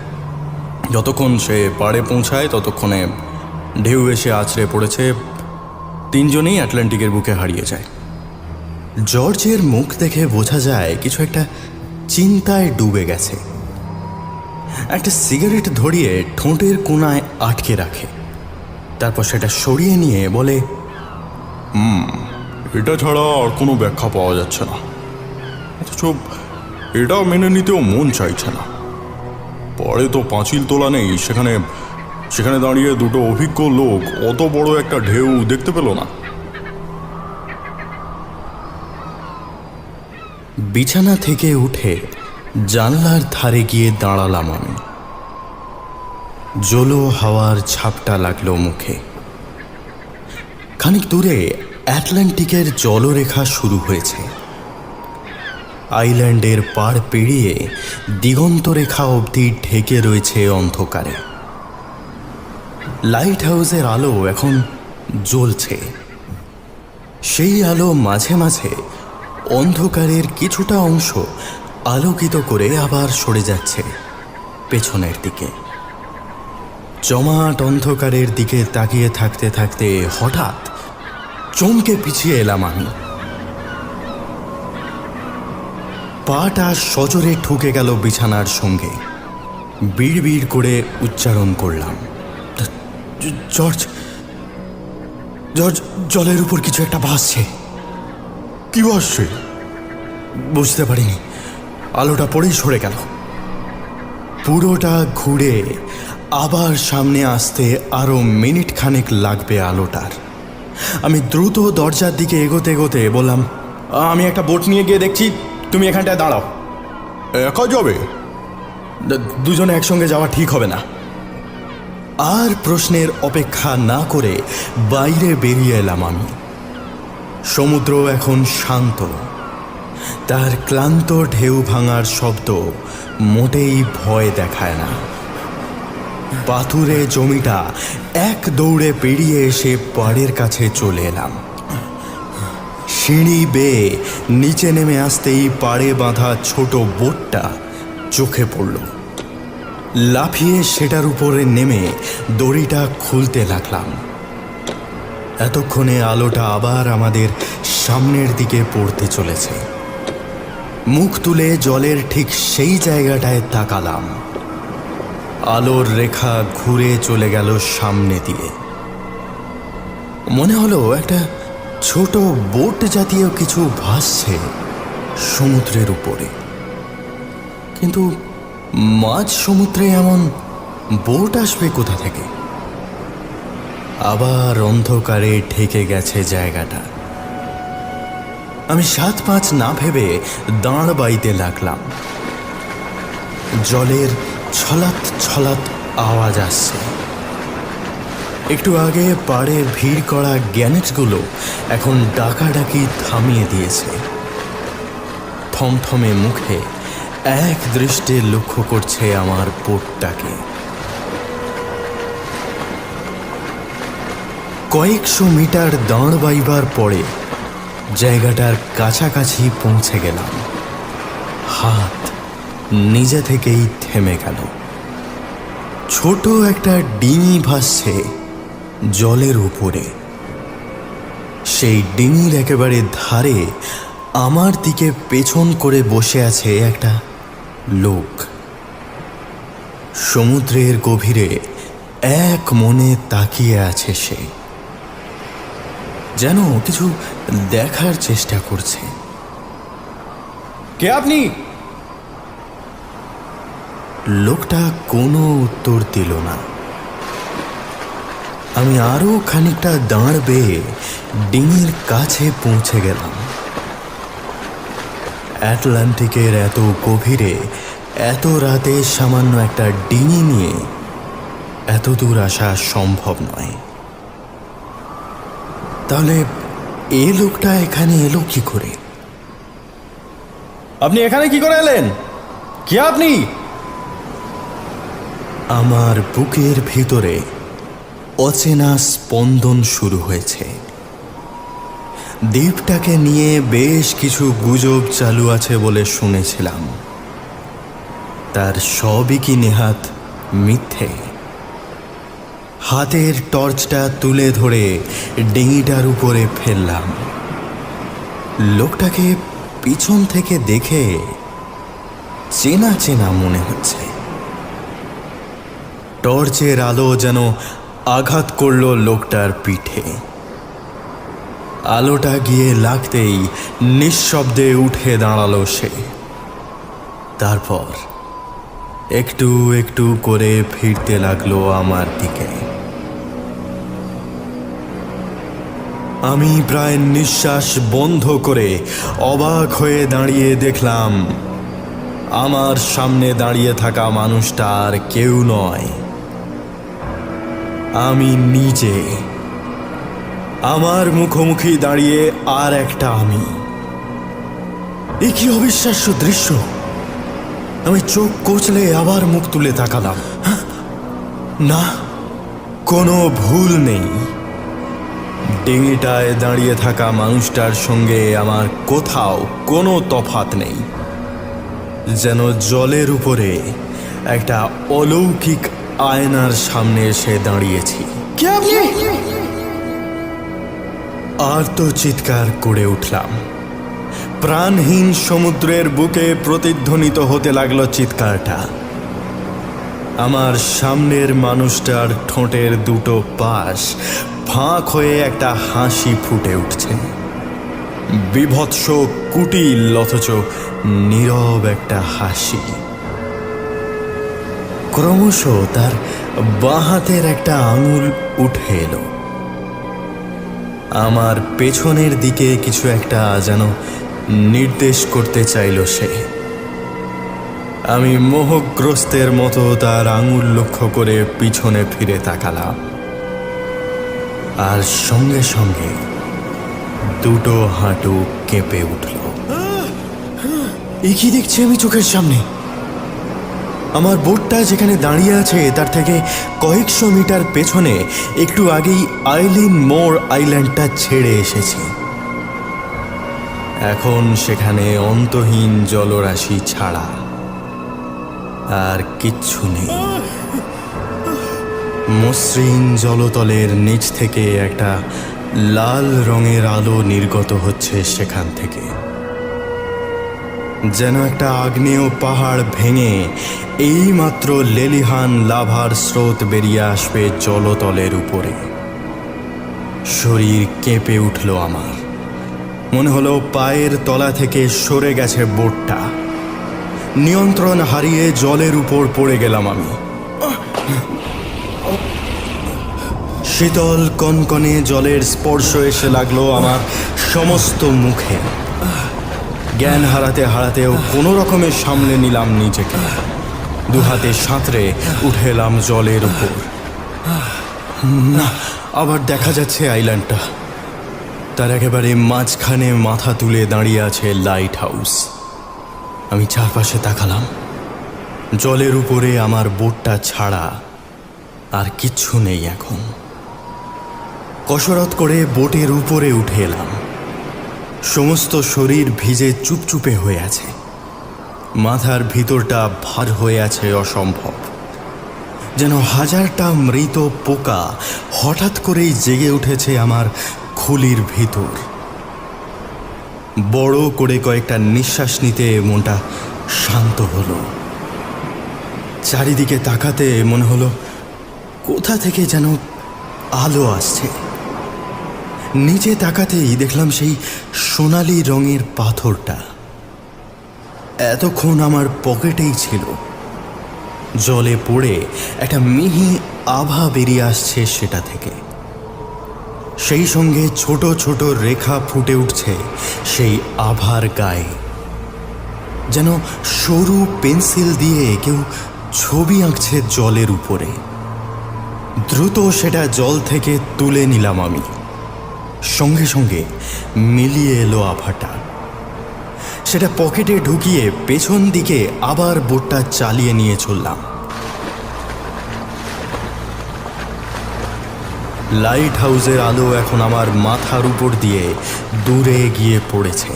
যতক্ষণ সে পাড়ে পৌঁছায় ততক্ষণে ঢেউ এসে আছড়ে পড়েছে। 3 জনেই আটলান্টিকের বুকে হারিয়ে যায়। জর্জের মুখ দেখে বোঝা যায় কিছু একটা চিন্তায় ডুবে গেছে। একটা সিগারেট ধরিয়ে ঠোঁটের কোণায় আটকে রাখে, তারপর সেটা সরিয়ে নিয়ে বলে, এটা ছাড়া আর কোনো ব্যাখ্যা পাওয়া যাচ্ছে না। অথচ এটা মেনে নিতেও মন চাইছে না। পরে তো পাঁচিল তোলা নেই, সেখানে দাঁড়িয়ে দুটো অভিজ্ঞ লোক অত বড় একটা ঢেউ দেখতে পেল না। বিছানা থেকে উঠে জানলার ধারে গিয়ে দাঁড়ালাম আমি। জলো হাওয়ার ঝাপটা লাগলো মুখে। খানিক দূরে আটলান্টিকের জলরেখা শুরু হয়েছে। আইল্যান্ডের পাড় পেরিয়ে দিগন্তরেখা অবধি ঢেকে রয়েছে অন্ধকারে। লাইট হাউসের আলো এখন জ্বলছে। সেই আলো মাঝে মাঝে অন্ধকারের কিছুটা অংশ আলোকিত করে আবার সরে যাচ্ছে পেছনের দিকে। জমাট অন্ধকারের দিকে তাকিয়ে থাকতে থাকতে হঠাৎ চমকে পিছিয়ে এলাম আমি। পাটা সজোরে ঠুকে গেল বিছানার সঙ্গে। বিড়বিড় করে উচ্চারণ করলাম, জর্জ, জর্জ, জলের উপর কিছু একটা ভাসছে। কি ভাসছে? বুঝতে পারিনি। আলোটা পড়েই সরে গেল। পুরোটা ঘুরে আবার সামনে আসতে আরো মিনিট খানেক লাগবে আলোটার। আমি দ্রুত দরজার দিকে এগোতে এগোতে বললাম, আমি একটা বোট নিয়ে গিয়ে দেখছি, তুমি এখানটায় দাঁড়াও। একা যাবে? দুজনে একসঙ্গে যাওয়া ঠিক হবে না। আর প্রশ্নের অপেক্ষা না করে বাইরে বেরিয়ে এলাম আমি। সমুদ্র এখন শান্ত। তার ক্লান্ত ঢেউ ভাঙার শব্দ মোটেই ভয় দেখায় না। পাথুরে জমিটা এক দৌড়ে পেরিয়ে এসে পাড়ের কাছে চলে এলাম। সিঁড়ি বেয়ে নিচে নেমে আসতেই পাড়ে বাঁধা ছোট বোটটা চোখে পড়ল। লাফিয়ে সেটার উপরে নেমে দড়িটা খুলতে লাগলাম। এতক্ষণে আলোটা আবার আমাদের সামনের দিকে পড়তে চলেছে। মুখ তুলে জলের ঠিক সেই জায়গাটায় তাকালাম। আলোর রেখা ঘুরে চলে গেল সামনে দিয়ে। মনে হলো একটা ছোট বোট জাতীয় কিছু ভাসছে সমুদ্রের উপরে। কিন্তু মাঝ সমুদ্রে এমন বোট আসবে কোথা থেকে? আবার অন্ধকারে ঢেকে গেছে জায়গাটা। আমি 7-5 না ভেবে দাঁড় বাইতে লাগলাম। জলের ছলাৎ ছলাৎ আওয়াজ আসছে। একটু আগে পাড়ে ভিড় করা গ্যানেটগুলো এখন ডাকাডাকি থামিয়ে দিয়েছে। থমথমে মুখে এক দৃষ্টে লক্ষ্য করছে আমার বোটটাকে। কয়েকশো মিটার দাঁড় বাইবার পরে জায়গাটার কাছাকাছি পৌঁছে গেলাম। হাত নিজে থেকেই থেমে গেল। ছোট একটা ডিঙি ভাসছে জলের উপরে। সেই ডিঙির একেবারে ধারে আমার দিকে পেছন করে বসে আছে একটা লোক। সমুদ্রের গভীরে এক মনে তাকিয়ে আছে সে, যেন কিছু দেখার চেষ্টা করছে। কে আপনি? লোকটা কোনো উত্তর দিল না। আমি আরো খানিকটা দাঁড় বেয়ে ডিঙির কাছে পৌঁছে গেলাম। অ্যাটলান্টিকের এত গভীরে এত রাতে সামান্য একটা ডিঙি নিয়ে এত দূর আসা সম্ভব নয়। তাহলে এ লোকটা এখানে এলো কি করে? আপনি এখানে কি করে এলেন? কে আপনি? আমার বুকের ভিতরে অচেনা স্পন্দন শুরু হয়েছে। দ্বীপটাকে নিয়ে বেশ কিছু গুজব চালু আছে বলে শুনেছিলাম। তার সবই কি নেহাত মিথ্যে? হাতের টর্চটা তুলে ধরে ডিঙিটার উপরে ফেললাম। লোকটাকে পিছন থেকে দেখে চেনা চেনা মনে হচ্ছে। টর্চের আলো যেন আঘাত করল লোকটার পিঠে। আলোটা গিয়ে লাগতেই নিঃশব্দে উঠে দাঁড়ালো সে। তারপর একটু একটু করে ফিরতে লাগলো আমার দিকে। আমি প্রায় নিঃশ্বাস বন্ধ করে অবাক হয়ে দাঁড়িয়ে দেখলাম আমার সামনে দাঁড়িয়ে থাকা মানুষটা আর কেউ নয়, আমি নিজে। আমার মুখোমুখি দাঁড়িয়ে আর একটা আমি। এ কি অবিশ্বাস্য দৃশ্য! আমি চোখ কচলে আবার মুখ তুলে তাকালাম। না, কোনো ভুল নেই। ডিঙিটায় দাঁড়িয়ে থাকা মানুষটার সঙ্গে আমার কোথাও কোনো তফাৎ নেই। যেন জলের উপরে একটা অলৌকিক আয়নার সামনে এসে দাঁড়িয়েছি। কে আপনি? আর তো চিৎকার করে উঠলাম। প্রাণহীন সমুদ্রের বুকে প্রতিধ্বনিত হতে লাগলো চিৎকারটা। আমার সামনের মানুষটার ঠোঁটের দুটো পাশ ফাঁক হয়ে একটা হাসি ফুটে উঠছে। বিভৎস কুটিল অথচ নীরব একটা হাসি। ক্রমশ তার বাঁ হাতের একটা আঙুল উঠে এলো। আমার পেছনের দিকে কিছু একটা যেন নির্দেশ করতে চাইল সে। আমি মোহগ্রস্তের মতো তার আঙুল লক্ষ্য করে পিছনে ফিরে তাকালাম। আর সঙ্গে সঙ্গে দুটো হাঁটু কেঁপে উঠল। এ কি দেখছি আমি চোখের সামনে? আমার বোটটা যেখানে দাঁড়িয়ে আছে তার থেকে কয়েকশো মিটার পেছনে একটু আগেই আইলিন মোর আইল্যান্ডটা ছেড়ে এসেছি। এখন সেখানে অন্তহীন জলরাশি ছাড়া আর কিচ্ছু নেই। মসৃণ জলতলের নিচ থেকে একটা লাল রঙের আলো নির্গত হচ্ছে সেখান থেকে। যেন একটা আগ্নেয় পাহাড় ভেঙে এইমাত্র লেলিহান লাভার স্রোত বেরিয়ে আসবে জলতলের উপরে। শরীর কেঁপে উঠল আমার। মনে হলো পায়ের তলা থেকে সরে গেছে বোটটা। নিয়ন্ত্রণ হারিয়ে জলের উপর পড়ে গেলাম আমি। শীতল কনকনে জলের স্পর্শ এসে লাগলো আমার সমস্ত মুখে। জ্ঞান হারাতে হারাতেও কোনো রকমে সামলে নিলাম নিজেকে। দুহাতে সাঁতরে উঠে এলাম জলের উপর। না, আবার দেখা যাচ্ছে আইল্যান্ডটা। তার একেবারে মাঝখানে মাথা তুলে দাঁড়িয়ে আছে লাইট হাউস। আমি চারপাশে তাকালাম। জলের উপরে আমার বোটটা ছাড়া আর কিচ্ছু নেই এখন। কসরত করে বোটের উপরে উঠে এলাম। সমস্ত শরীর ভিজে চুপচুপে হয়ে আছে। মাথার ভিতরটা ভার হয়ে আছে অসম্ভব, যেন হাজারটা মৃত পোকা হঠাৎ করেই জেগে উঠেছে আমার খুলির ভিতর। বড় করে কয়েকটা নিঃশ্বাস নিতে মনটা শান্ত হলো। চারিদিকে তাকাতে মনে হলো কোথা থেকে যেন আলো আসছে। নিচে তাকাতেই দেখলাম সেই সোনালি রঙের পাথরটা এতক্ষণ আমার পকেটেই ছিল। জলে পড়ে একটা মিহি আভা বেরিয়ে আসছে সেটা থেকে। সেই সঙ্গে ছোট ছোট রেখা ফুটে উঠছে সেই আভার গায়ে, যেন সরু পেন্সিল দিয়ে কেউ ছবি আঁকছে জলের উপরে। দ্রুত সেটা জল থেকে তুলে নিলাম আমি। সঙ্গে সঙ্গে মিলিয়ে এলো আভাটা। সেটা পকেটে ঢুকিয়ে পেছন দিকে আবার বোটটা চালিয়ে নিয়ে চললাম। লাইট হাউসের আলো এখন আমার মাথার উপর দিয়ে দূরে গিয়ে পড়েছে।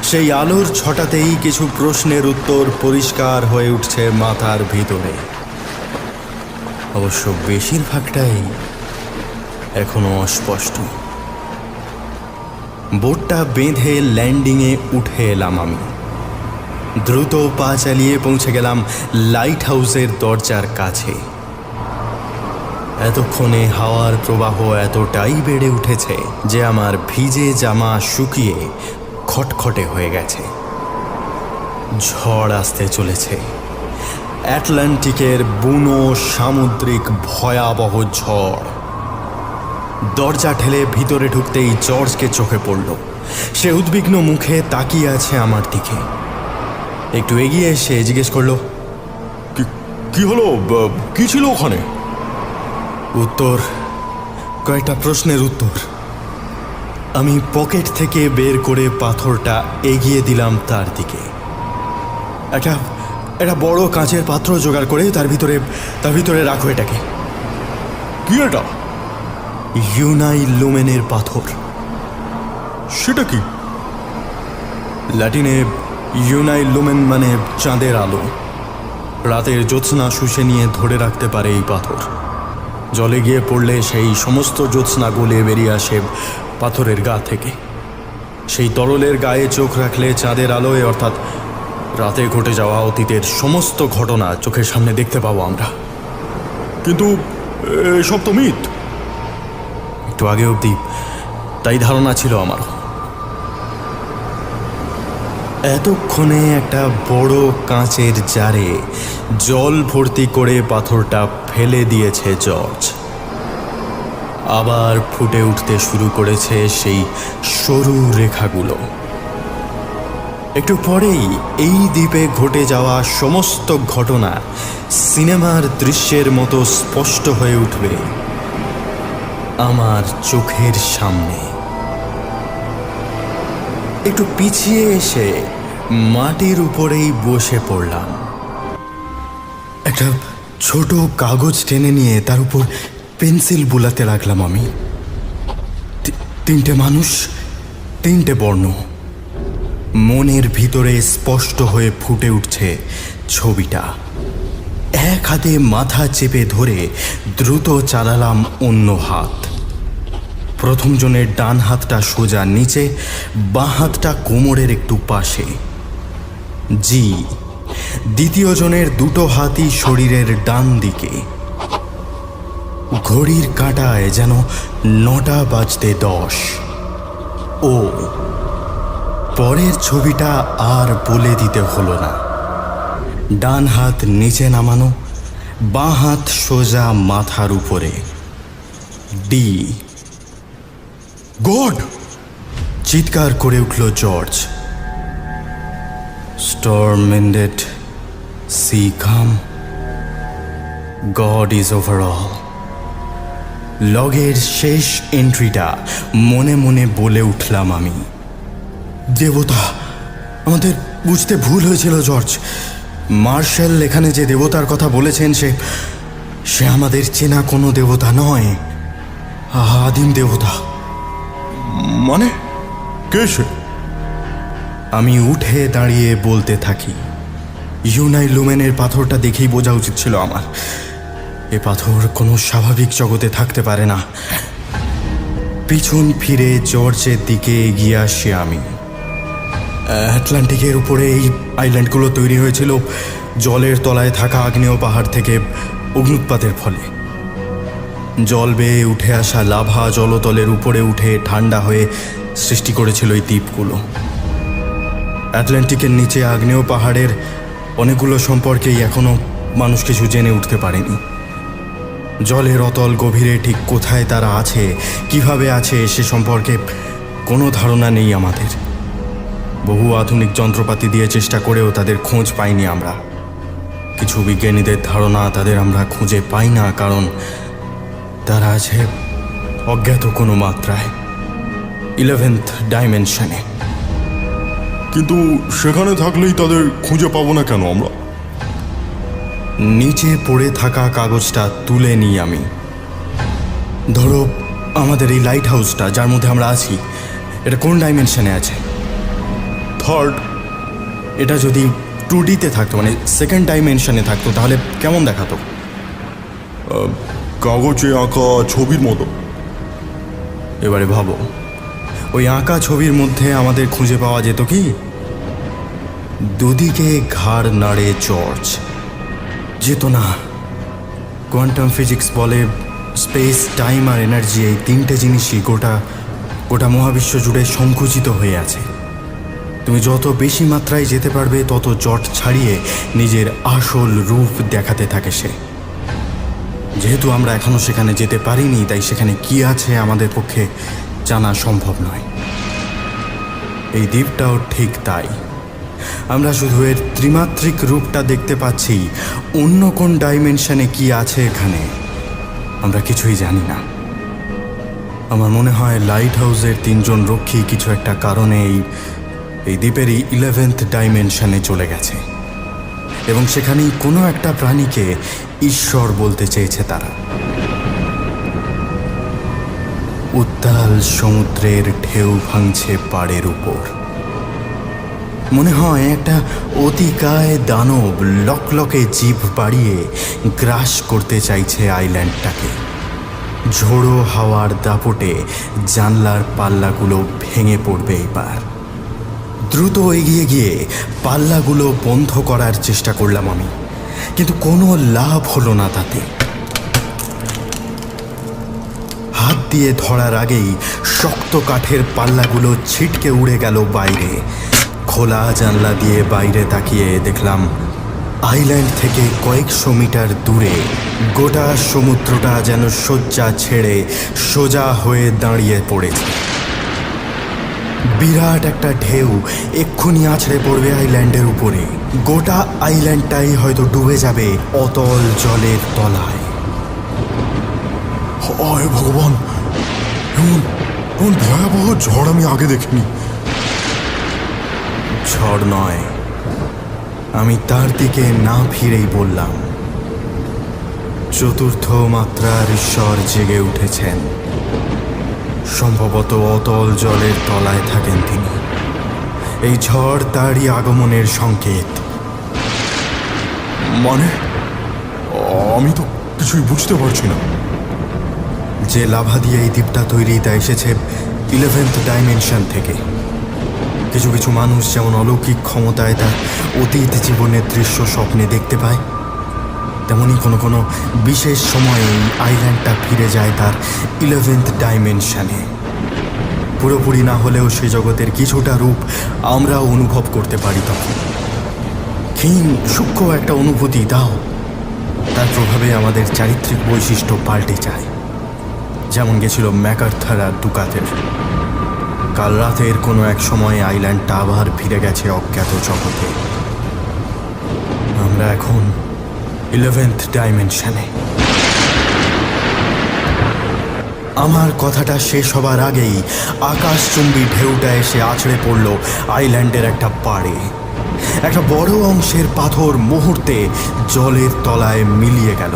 সেই আলোর ছটাতেই কিছু প্রশ্নের উত্তর পরিষ্কার হয়ে উঠছে মাথার ভিতরে। অবশ্য বেশিরভাগটাই এখনো অস্পষ্ট। বোটটা বেঁধে ল্যান্ডিংয়ে উঠে এলাম আমি। দ্রুত পা চালিয়ে পৌঁছে গেলাম লাইট হাউসের দরজার কাছে। এতক্ষণে হাওয়ার প্রবাহ এতটাই বেড়ে উঠেছে যে আমার ভিজে জামা শুকিয়ে খটখটে হয়ে গেছে। ঝড় আসতে চলেছে, অ্যাটলান্টিকের বুনো সামুদ্রিক ভয়াবহ ঝড়। দরজা ঠেলে ভিতরে ঢুকতেই জর্জকে চোখে পড়ল। সে উদ্বিগ্ন মুখে তাকিয়ে আছে আমার দিকে। একটু এগিয়ে এসে জিজ্ঞেস করলো, কি হলো? কি ছিল ওখানে? উত্তর, কয়েকটা প্রশ্নের উত্তর। আমি পকেট থেকে বের করে পাথরটা এগিয়ে দিলাম তার দিকে। একটা বড় কাঁচের পাত্র জোগাড় করে তার ভিতরে রাখো এটাকে। কি এটা? ইউনাই লুমেনের পাথর। সেটা কি? ল্যাটিনে ইউনাই লুমেন মানে চাঁদের আলো। রাতের জ্যোৎস্না শুষে নিয়ে ধরে রাখতে পারে এই পাথর। জলে গিয়ে পড়লে সেই সমস্ত জ্যোৎস্না গলে বেরিয়ে আসে পাথরের গা থেকে। সেই তরলের গায়ে চোখ রাখলে চাঁদের আলোয়, অর্থাৎ রাতে ঘটে যাওয়া অতীতের সমস্ত ঘটনা চোখের সামনে দেখতে পাবো আমরা। কিন্তু এসব তো মিথ। একটু আগে অবধি তাই ধারণা ছিল আমার। এতক্ষণে একটা বড় কাঁচের জারে জল ভর্তি করে পাথরটা ফেলে দিয়েছে জর্জ। আবার ফুটে উঠতে শুরু করেছে সেই সরু রেখাগুলো। একটু পরেই এই দ্বীপে ঘটে যাওয়া সমস্ত ঘটনা সিনেমার দৃশ্যের মতো স্পষ্ট হয়ে উঠবে আমার চোখের সামনে। একটু পিছিয়ে এসে মাটির উপরেই বসে পড়লাম। একটা ছোট কাগজ টেনে নিয়ে তার উপর পেন্সিল বুলাতে লাগলাম আমি। তিনটে মানুষ, তিনটে বর্ণ। মনের ভিতরে স্পষ্ট হয়ে ফুটে উঠছে ছবিটা। এক হাতে মাথা চেপে ধরে দ্রুত চালালাম অন্য হাত। প্রথম জনের ডান হাতটা সোজা নিচে, বাঁ হাতটা কোমরের একটু পাশে। জি, দ্বিতীয় জনের দুটো হাতই শরীরের ডান দিকে। ঘড়ির কাঁটায় যেন 9টা বাজতে 10। ও পরের ছবিটা আর বলে দিতে হলো না। ডান হাত নিচে নামানো, বাঁ হাত সোজা মাথার উপরে। ডি। গড! চিৎকার করে উঠল George. Storm ended, See come, God is over all. লগের শেষ এন্ট্রিটা মনে মনে বলে উঠলাম আমি। দেবতা, আমাদের বুঝতে ভুল হয়েছিল জর্জ। মার্শাল এখানে যে দেবতার কথা বলেছেন সে আমাদের চেনা কোনো দেবতা নয়, আদিম দেবতা। মানে কে সে? আমি উঠে দাঁড়িয়ে বলতে থাকি। ইউনাই লুমেনের পাথরটা দেখেই বোঝা উচিত ছিল আমার, এ পাথর কোনো স্বাভাবিক জগতে থাকতে পারে না। পিছন ফিরে জর্জের দিকে এগিয়ে আসি আমি। আটলান্টিকের উপরে এই আইল্যান্ডগুলো তৈরি হয়েছিল জলের তলায় থাকা আগ্নেয় পাহাড় থেকে অগ্নুৎপাতের ফলে। জল বেয়ে উঠে আসা লাভা জলতলের উপরে উঠে ঠান্ডা হয়ে সৃষ্টি করেছিল এই দ্বীপগুলো। আটলান্টিকের নিচে আগ্নেয় পাহাড়ের অনেকগুলো সম্পর্কেই এখনও মানুষ কিছু জেনে উঠতে পারেনি। জলের অতল গভীরে ঠিক কোথায় তারা আছে, কিভাবে আছে, সে সম্পর্কে কোনো ধারণা নেই আমাদের। বহু আধুনিক যন্ত্রপাতি দিয়ে চেষ্টা করেও তাদের খোঁজ পাইনি আমরা। কিছু বিজ্ঞানীদের ধারণা তাদের আমরা খুঁজে পাই না, কারণ তারা আছে অজ্ঞাত কোনো মাত্রায়, 11th ডাইমেনশনে। কিন্তু সেখানে থাকলেই তাদের খুঁজে পাবো না কেন আমরা? নিচে পড়ে থাকা কাগজটা তুলে নিই আমি। ধরো, আমাদের এই লাইট হাউসটা যার মধ্যে আমরা আছি, এটা কোন ডাইমেনশনে আছে? থার্ড। এটা যদি 2Dতে থাকতো, মানে সেকেন্ড ডাইমেনশনে থাকতো, তাহলে কেমন দেখাতো? কাগজে আঁকা ছবির মতো। এবারে ভাবো, ওই আঁকা ছবির মধ্যে আমাদের খুঁজে পাওয়া যেত কি? দুদিকে ঘাড় নাড়ে জর্জ। যেত না। কোয়ান্টাম ফিজিক্স বলে স্পেস, টাইম আর এনার্জি, এই তিনটে জিনিসই গোটা মহাবিশ্ব জুড়ে সংকুচিত হয়ে আছে। তুমি যত বেশি মাত্রায় যেতে পারবে তত জট ছাড়িয়ে নিজের আসল রূপ দেখাতে থাকে সে। যেহেতু আমরা এখনো সেখানে যেতে পারিনি, তাই সেখানে কি আছে আমাদের পক্ষে জানা সম্ভব নয়। এই দ্বীপটাও ঠিক তাই। আমরা শুধু এর ত্রিমাত্রিক রূপটা দেখতে পাচ্ছি। অন্য কোন ডাইমেনশনে কি আছে এখানে আমরা কিছুই জানি না। আমার মনে হয় লাইট হাউসের 3জন রক্ষী কিছু একটা কারণে এই দ্বীপেরই 11th ডাইমেনশনে চলে গেছে, এবং সেখানেই কোনো একটা প্রাণীকে ঈশ্বর বলতে চেয়েছে তারা। উত্তাল সমুদ্রের ঢেউ ভাঙছে পাড়ের উপর। মনে হয় একটা অতিকায় দানব লকলকে জিভ বাড়িয়ে গ্রাস করতে চাইছে আইল্যান্ডটাকে। ঝোড়ো হাওয়ার দাপটে জানলার পাল্লাগুলো ভেঙে পড়বে এবার। দ্রুত এগিয়ে গিয়ে পাল্লাগুলো বন্ধ করার চেষ্টা করলাম আমি, কিন্তু কোনো লাভ হলো না তাতে। হাত দিয়ে ধরার আগেই শক্ত কাঠের পাল্লাগুলো ছিটকে উড়ে গেল বাইরে। খোলা জানলা দিয়ে বাইরে তাকিয়ে দেখলাম আইল্যান্ড থেকে কয়েকশো মিটার দূরে গোটা সমুদ্রটা যেন শয্যা ছেড়ে সোজা হয়ে দাঁড়িয়ে পড়েছে। বিরাট একটা ঢেউ এক্ষুনি আছড়ে পড়বে আইল্যান্ডের উপরে। গোটা আইল্যান্ডটাই হয়তো ডুবে যাবে অতল জলের তলায়। হায় ভগবান, এমন ভয়াবহ ঝড় আমি আগে দেখিনি। ঝড় নয়, আমি তার দিকে না ফিরেই বললাম, চতুর্থ মাত্রার ঈশ্বর জেগে উঠেছেন। সম্ভবত অতল জলের তলায় থাকেন তিনি। এই ঝড় তারই আগমনের সংকেত। মানে আমি তো কিছুই বুঝতে পারছি না। যে লাভা দিয়ে এই দ্বীপটা তৈরি, তা এসেছে 11th ডাইমেনশন থেকে। কিছু কিছু মানুষ যেমন অলৌকিক ক্ষমতায় তার অতীত জীবনের দৃশ্য স্বপ্নে দেখতে পায়, তেমনি কোনো কোনো বিশেষ সময়ে এই আইল্যান্ডটা ফিরে যায় তার 11th ডাইমেনশনে। পুরোপুরি না হলেও সে জগতের কিছুটা রূপ আমরা অনুভব করতে পারি তখন। ক্ষীণ সূক্ষ্ম একটা অনুভূতি দাও, তার প্রভাবে আমাদের চারিত্রিক বৈশিষ্ট্য পাল্টে যায়, যেমন গেছিল ম্যাকার্থার আর ডুকাতের। কাল রাতের কোনো এক সময় আইল্যান্ডটা আবার ফিরে গেছে অজ্ঞাত জগতে। আমরা এখন 11th ডাইমেনশনে। আমার কথাটা শেষ হবার আগেই আকাশচুম্বী ঢেউটা এসে আছড়ে পড়ল আইল্যান্ডের একটা পাড়ে। একটা বড় অংশের পাথর মুহূর্তে জলের তলায় মিলিয়ে গেল।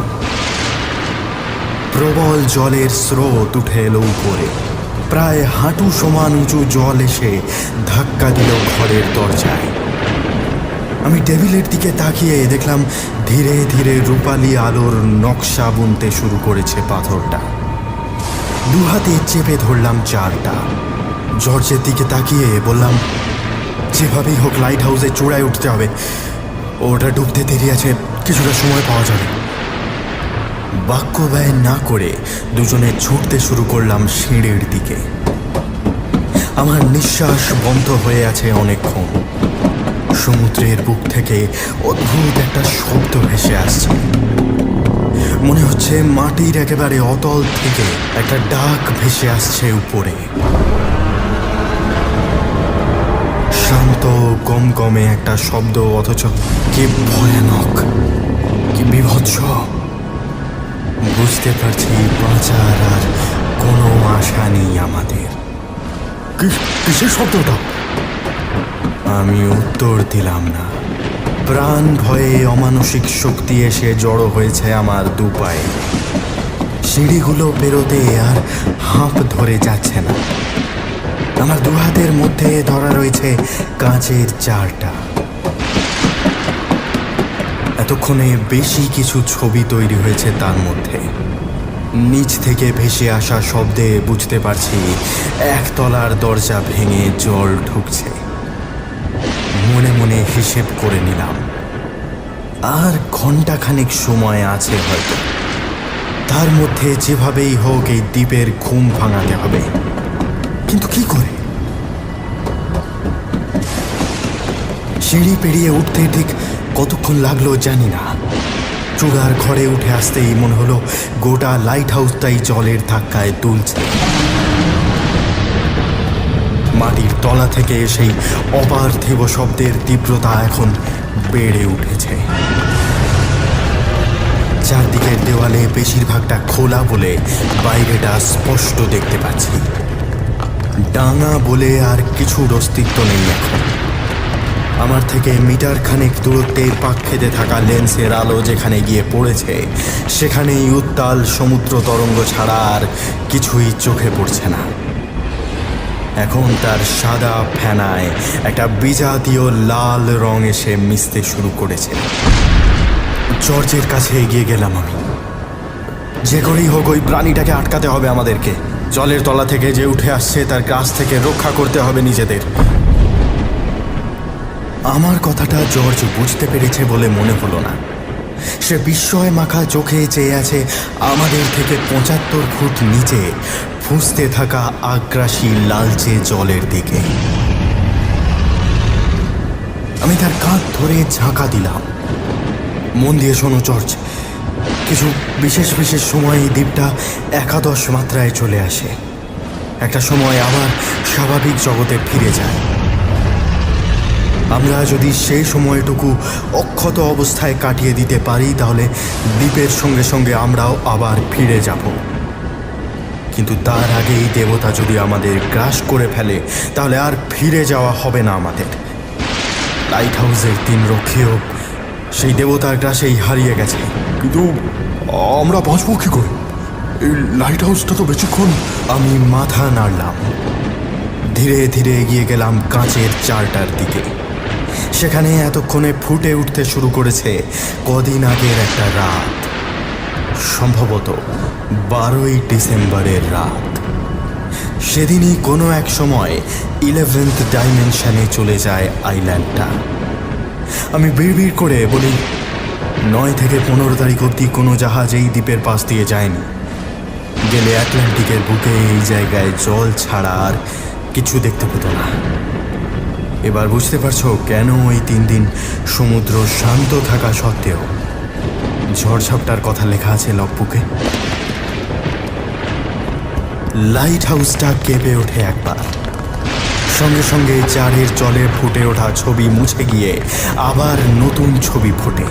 প্রবল জলের স্রোত উঠে এলো উপরে। প্রায় হাঁটু সমান উঁচু জল এসে ধাক্কা দিল ঘরের দরজায়। আমি টেবিলের দিকে তাকিয়ে দেখলাম ধীরে ধীরে রূপালী আলোর নকশা বুনতে শুরু করেছে পাথরটা। দু হাতে চেপে ধরলাম চারটা। জর্জের দিকে তাকিয়ে বললাম, যেভাবেই হোক লাইট হাউসের চূড়ায় উঠতে হবে। ওটা ডুবতে দেরি আছে, কিছুটা সময় পাওয়া যাবে। বাক্য ব্যয় না করে দুজনে ছুটতে শুরু করলাম সিঁড়ির দিকে। আমার নিঃশ্বাস বন্ধ হয়ে আছে অনেকক্ষণ। সমুদ্রের বুক থেকে অদ্ভুত একটা শব্দ ভেসে আসছে। মনে হচ্ছে মাটির একেবারে অতল থেকে একটা ডাক ভেসে আসছে উপরে। শান্ত গমগমে একটা শব্দ, অথচ কি ভয়ানক, কি বীভৎস। বুঝতে পারছি বাঁচার আর কোনো আশা নেই আমাদের। কিসের শব্দটা? আমি উত্তর দিলাম না। প্রাণ ভয়ে অমানসিক শক্তি এসে জড়ো হয়েছে আমার দুপায়ে। সিঁড়িগুলো পেরোতে আর হাঁপ ধরে যাচ্ছে না। আমার দু হাতের মধ্যে ধরা রয়েছে কাঁচের চারটা। এতক্ষণে বেশি কিছু ছবি তৈরি হয়েছে তার মধ্যে। নিচ থেকে ভেসে আসা শব্দে বুঝতে পারছি একতলার দরজা ভেঙে জল ঢুকছে। মনে মনে হিসেব করে নিলাম, আর ঘন্টাখানেক সময় আছে হয়তো। তার মধ্যে যেভাবেই হোক এই দ্বীপের ঘুম ভাঙাতে হবে। কিন্তু কি করে? সিঁড়ি পেরিয়ে উঠতে ঠিক কতক্ষণ লাগলো জানি না। চূড়ার ঘরে উঠে আসতেই মনে হলো গোটা লাইট হাউসটাই জলের ধাক্কায় দুলছে। মাটির তলা থেকে সেই অপার্থিব শব্দের তীব্রতা এখন বেড়ে উঠেছে। চারদিকের দেওয়ালে বেশিরভাগটা খোলা বলে বাইরেটা স্পষ্ট দেখতে পাচ্ছি। ডাঙা বলে আর কিছুর অস্তিত্ব নেই এখন। আমার থেকে মিটার খানেক দূরত্বে পাক খেতে থাকা লেন্সের আলো যেখানে গিয়ে পড়েছে, সেখানেই উত্তাল সমুদ্র তরঙ্গ ছাড়া আর কিছুই চোখে পড়ছে না। এখন তার সাদা ফেনায় একটা বিজাতীয় লাল রং এসে মিশতে শুরু করেছে। জর্জের কাছে এগিয়ে গেলাম আমি। যে করেই হোক ওই প্রাণীটাকে আটকাতে হবে আমাদেরকে। জলের তলা থেকে যে উঠে আসছে তার কাছ থেকে রক্ষা করতে হবে নিজেদের। আমার কথাটা জর্জ বুঝতে পেরেছে বলে মনে হলো না। সে বিস্ময় মাখা চোখে চেয়ে আছে আমাদের থেকে 75 ফুট নিচে ফুঁসতে থাকা আগ্রাসী লালচে জলের দিকে। আমি তার কাঁধ ধরে ঝাঁকা দিলাম। মন দিয়ে শোনো জর্জ, কিছু বিশেষ বিশেষ সময় এই দ্বীপটা একাদশ মাত্রায় চলে আসে। একটা সময় আবার স্বাভাবিক জগতে ফিরে যায়। আমরা যদি সেই সময়টুকু অক্ষত অবস্থায় কাটিয়ে দিতে পারি, তাহলে দ্বীপের সঙ্গে সঙ্গে আমরাও আবার ফিরে যাব। কিন্তু তার আগেই দেবতা যদি আমাদের গ্রাস করে ফেলে, তাহলে আর ফিরে যাওয়া হবে না আমাদের। লাইট হাউসের 3 রক্ষীও সেই দেবতার গ্রাসেই হারিয়ে গেছে। কিন্তু আমরা বাঁচবো কি করে? এই লাইট হাউসটা তো বেশিক্ষণ। আমি মাথা নাড়লাম। ধীরে ধীরে এগিয়ে গেলাম কাঁচের চারটার দিকে। সেখানে এতক্ষণে ফুটে উঠতে শুরু করেছে কদিন আগের একটা রাত, সম্ভবত 12ই ডিসেম্বরের রাত। সেদিনই কোনো এক সময় 11th ডাইমেনশনে চলে যায় আইল্যান্ডটা। আমি বিড়বিড় করে বলি, 9 থেকে 15 তারিখ অবধি কোনো জাহাজ এই দ্বীপের পাশ দিয়ে যায়নি। গেলে আটলান্টিকের বুকে এই জায়গায় জল ছাড়া আর কিছু দেখতে পেত না। এবার বুঝতে পারছো কেন ওই 3 দিন সমুদ্র শান্ত থাকা সত্ত্বেও ঝড়ঝাপটার কথা লেখা আছে লগবুকে। লাইট হাউসটা কেঁপে ওঠে একবার। সঙ্গে সঙ্গে চারের জলে ফুটে ওঠা ছবি মুছে গিয়ে আবার নতুন ছবি ফোটে।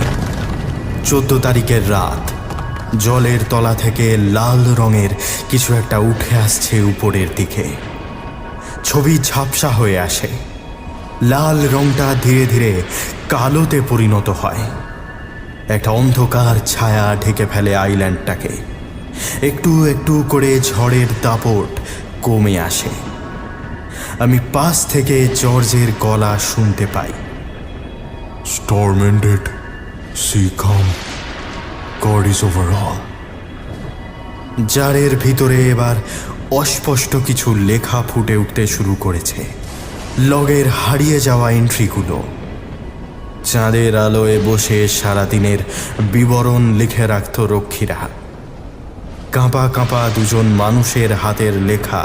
14 তারিখের রাত, জলের তলা থেকে লাল রঙের কিছু একটা উঠে আসছে উপরের দিকে। ছবি ঝাপসা হয়ে আসে, লাল রংটা ধীরে ধীরে কালোতে পরিণত হয়। একটা অন্ধকার ছায়া ঢেকে ফেলে আইল্যান্ডটাকে। একটু একটু করে ঝড়ের দাপট কমে আসে। আমি পাশ থেকে জর্জের গলা শুনতে পাই। Storm ended, sea calm, God is over all. জারের ভিতরে এবার অস্পষ্ট কিছু লেখা ফুটে উঠতে শুরু করেছে। লগের হারিয়ে যাওয়া এন্ট্রিগুলো। চাঁদের আলোয় বসে সারাদিনের বিবরণ লিখে রাখত রক্ষীরা। কাঁপা কাঁপা দুজন মানুষের হাতের লেখা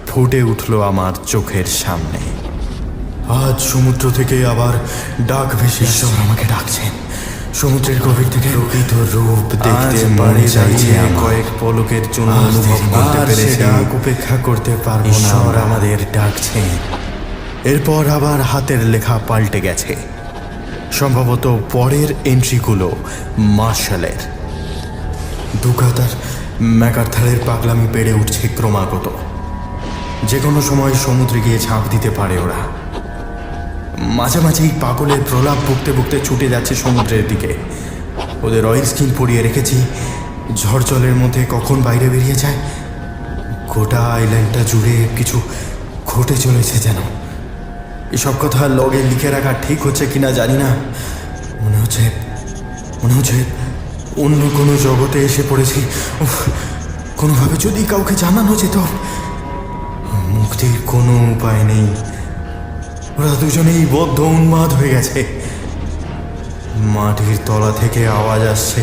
ফুটে উঠল আমার চোখের সামনে। আজ সমুদ্র থেকে আবার ডাক ভেসে ঈশ্বর আমাকে ডাকছেন। সমুদ্রের গভীর থেকে প্রকৃত রূপ দেখতে মনে চাইছে। কয়েক পলকের জন্য অনুভব করতে পেরেছি ডাক উপেক্ষা করতে পারবো না। ঈশ্বর আমাদের ডাকছেন। এরপর আবার হাতের লেখা পাল্টে গেছে। সম্ভবত পরের এন্ট্রিগুলো মার্শালের। দুগাত আর ম্যাকার্থারের পাগলামি বেড়ে উঠছে ক্রমাগত। যে কোনো সময় সমুদ্রে গিয়ে ঝাঁপ দিতে পারে ওরা। মাঝে মাঝেই পাগলের প্রলাপ বকতে বকতে ছুটে যাচ্ছে সমুদ্রের দিকে। ওদের অয়েল স্কিন পরিয়ে রেখেছি, ঝড় জলের মধ্যে কখন বাইরে বেরিয়ে যায়। গোটা আইল্যান্ডটা জুড়ে কিছু ঘটে চলেছে যেন। এসব কথা লগে লিখে রাখা ঠিক হচ্ছে কিনা জানি না। মনে হচ্ছে অন্য কোনো জগতে এসে পড়েছি। উফ, কোনোভাবে যদি কাউকে জানানো যেত। মুক্তির কোনো উপায় নেই। ওরা দুজনেই বদ্ধ উন্মাদ হয়ে গেছে। মাটির তলা থেকে আওয়াজ আসছে,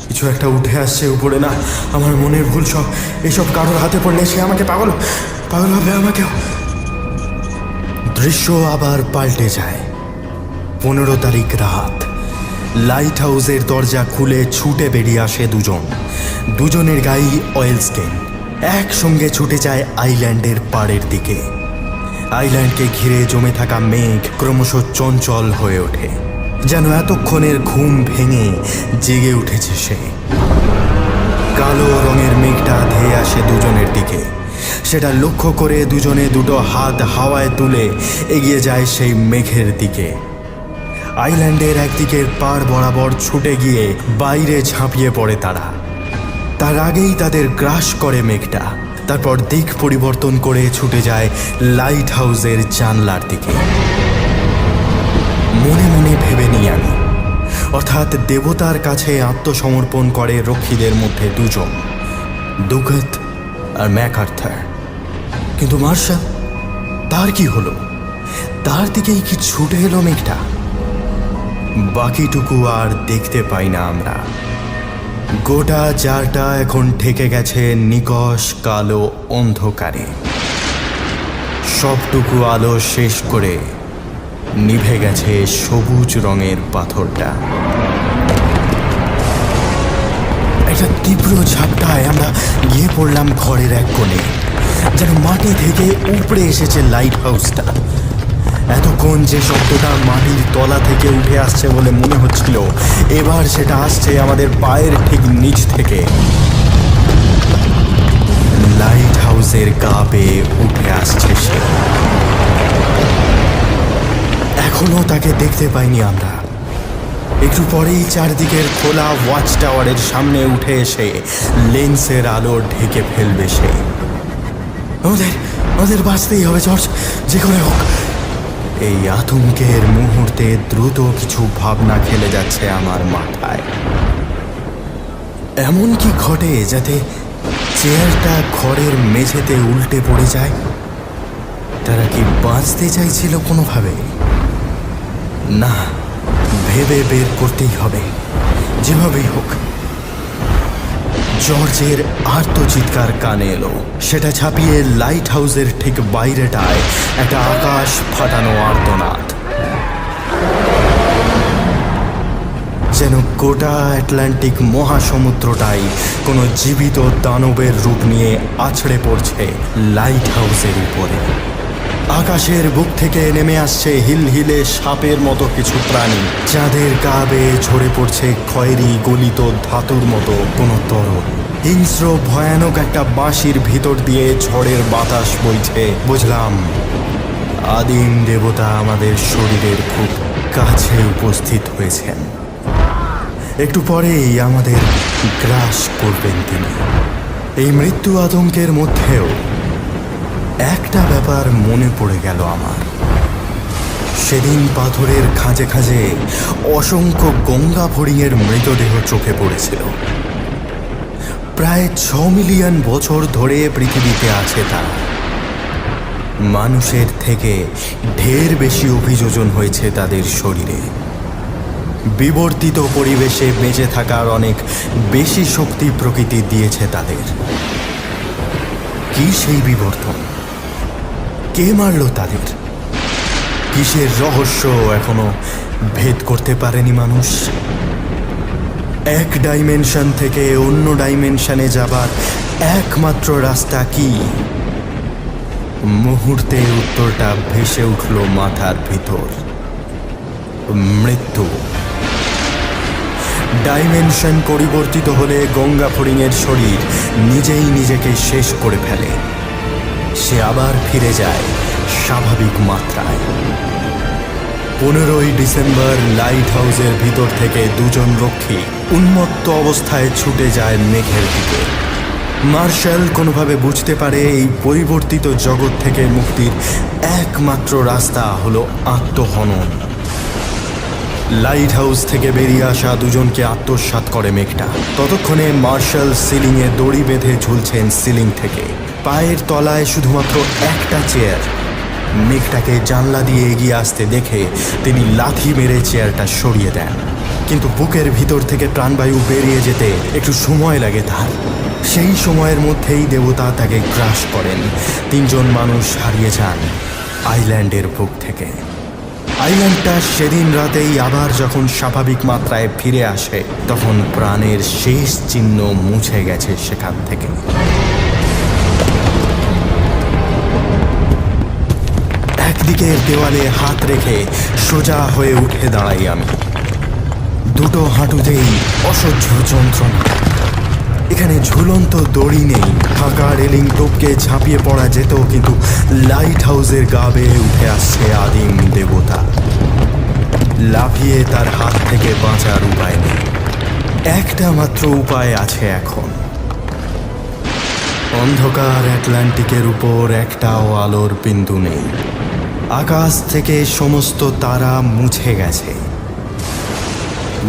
কিছু একটা উঠে আসছে উপরে। না, আমার মনের ভুল সব। এসব কারোর হাতে পড়লে সে আমাকে পাগল হবে আমাকেও। দৃশ্য আবার পাল্টে যায়। 15 তারিখ রাত, লাইট হাউসের দরজা খুলে ছুটে বেরিয়ে আসে দুজনের গায়ে অয়েল স্কিন। একসঙ্গে ছুটে যায় আইল্যান্ডের পাড়ের দিকে। আইল্যান্ডকে ঘিরে জমে থাকা মেঘ ক্রমশ চঞ্চল হয়ে ওঠে, যেন এতক্ষণের ঘুম ভেঙে জেগে উঠেছে সে। কালো রঙের মেঘটা ধেয়ে আসে দুজনের দিকে। সেটা লক্ষ্য করে দুজনে দুটো হাত হাওয়ায় তুলে এগিয়ে যায় সেই মেঘের দিকে। আইল্যান্ডের একদিকের পাড় বরাবর ছুটে গিয়ে বাইরে ঝাঁপিয়ে পড়ে তারা। তার আগেই তাদের গ্রাস করে মেঘটা। তারপর দিক পরিবর্তন করে ছুটে যায় লাইট হাউসের জানলার দিকে। মনে মনে ভেবে নিই আমি, অর্থাৎ দেবতার কাছে আত্মসমর্পণ করে রক্ষীদের মধ্যে দুজন, দুগাত আর ম্যাকার্থার। কিন্তু মার্শাল, তার কি হলো? তার দিকেই কি ছুটে এলো মেঘটা? বাকিটুকু আর দেখতে পাই না আমরা। গোটা জারটা এখন ঠেকে গেছে নিকষ কালো অন্ধকারে। সবটুকু আলো শেষ করে নিভে গেছে সবুজ রঙের পাথরটা। একটা তীব্র ঝাপটায় আমরা গিয়ে পড়লাম ঘরের এক কোণে, যেন মাটি থেকে উপড়ে এসেছে লাইট হাউসটা। এতক্ষণ যে শব্দটা মাটির তলা থেকে উঠে আসছে বলে মনে হচ্ছিল, এবার সেটা আসছে আমাদের পায়ের ঠিক নিচ থেকে। লাইট হাউসের গা বেয়ে উঠে আসছে সে। এখনো তাকে দেখতে পাইনি আমরা। একটু পরেই চারদিকের খোলা ওয়াচ টাওয়ারের সামনে উঠে এসে লেন্সের আলো ঢেকে ফেলবে সে। আমাদের বাঁচতেই হবে জর্জ, যে করে হোক। এই আতঙ্কের মুহূর্তে দ্রুত কিছু ভাবনা খেলে যাচ্ছে আমার মাথায়। এমন কি ঘটে যাতে চেয়ারটা ঘরের মেঝেতে উল্টে পড়ে যায়? তারা কি বাঁচতে চাইছিল কোনোভাবে? না, ভেবে বের করতেই হবে যেভাবেই হোক। জর্জের আর্তচিৎকার কানে এলো। সেটা ছাপিয়ে লাইট হাউসের ঠিক বাইরেটায় একটা আকাশ ফাটানো আর্তনাদ, যেন গোটা আটলান্টিক মহাসমুদ্রটাই কোনো জীবিত দানবের রূপ নিয়ে আছড়ে পড়ছে লাইট হাউসের উপরে। আকাশের বুক থেকে নেমে আসছে হিলহিলে সাপের মতো কিছু প্রাণী, যাদের গা বেয়ে ঝরে পড়ছে খয়েরি গলিত ধাতুর মতো কোনো তরল। হিংস্র ভয়ানক একটা বাঁশির ভিতর দিয়ে ঝড়ের বাতাস বইছে। বুঝলাম, আদিম দেবতা আমাদের শরীরের খুব কাছে উপস্থিত হয়েছেন। একটু পরেই আমাদের গ্রাস করবেন তিনি। এই মৃত্যু আতঙ্কের মধ্যেও একটা ব্যাপার মনে পড়ে গেল আমার। সেদিন পাথরের খাঁজে খাঁজে অসংখ্য গঙ্গা ফড়িংয়ের মৃতদেহ চোখে পড়েছিল। প্রায় 6 মিলিয়ন বছর ধরে পৃথিবীতে আছে তারা। মানুষের থেকে ঢের বেশি অভিযোজন হয়েছে তাদের শরীরে। বিবর্তিত পরিবেশে বেঁচে থাকার অনেক বেশি শক্তি প্রকৃতি দিয়েছে তাদের। কি সেই বিবর্তন? কে মারল তাদের? কিসের রহস্য এখনো ভেদ করতে পারেনি মানুষ? এক ডাইমেনশন থেকে অন্য ডাইমেনশনে যাবার একমাত্র রাস্তা কি? মুহূর্তে উত্তরটা ভেসে উঠল মাথার ভিতর। মৃত্যু। ডাইমেনশন পরিবর্তিত হলে গঙ্গা ফড়িংয়ের শরীর নিজেই নিজেকে শেষ করে ফেলে। সে আবার ফিরে যায় স্বাভাবিক মাত্রায়। 15ই ডিসেম্বর লাইট হাউসের ভিতর থেকে দুজন রক্ষী উন্মত্ত অবস্থায় ছুটে যায় মেঘের দিকে। মার্শাল কোনোভাবে বুঝতে পারে এই পরিবর্তিত জগৎ থেকে মুক্তির একমাত্র রাস্তা হলো আত্মহনন। লাইট হাউস থেকে বেরিয়ে আসা দুজনকে আত্মসাৎ করে মেঘটা। ততক্ষণে মার্শাল সিলিংয়ে দড়ি বেঁধে ঝুলছেন সিলিং থেকে। পায়ের তলায় শুধুমাত্র একটা চেয়ার। মেঘটাকে জানলা দিয়ে এগিয়ে আসতে দেখে তিনি লাথি মেরে চেয়ারটা সরিয়ে দেন। কিন্তু বুকের ভিতর থেকে প্রাণবায়ু বেরিয়ে যেতে একটু সময় লাগে তার। সেই সময়ের মধ্যেই দেবতা তাকে গ্রাস করেন। 3 জন মানুষ হারিয়ে যান আইল্যান্ডের বুক থেকে। আইল্যান্ডটা সেদিন রাতেই আবার যখন স্বাভাবিক মাত্রায় ফিরে আসে, তখন প্রাণের শেষ চিহ্ন মুছে গেছে সেখান থেকে। একদিকের দেওয়ালে হাত রেখে সোজা হয়ে উঠে দাঁড়াই আমি। দুটো হাঁটুতেই অসহ্য যন্ত্রণা। এখানে ঝুলন্ত দড়ি নেই। ফাঁকা রেলিং টপকে ঝাঁপিয়ে পড়া যেত, কিন্তু লাইট হাউসের গা বেয়ে উঠে আসছে আদিম দেবতা। লাফিয়ে তার হাত থেকে বাঁচার উপায় নেই। একটা মাত্র উপায় আছে এখন। অন্ধকার আটলান্টিকের উপর একটাও আলোর বিন্দু নেই। আকাশ থেকে সমস্ত তারা মুছে গেছে।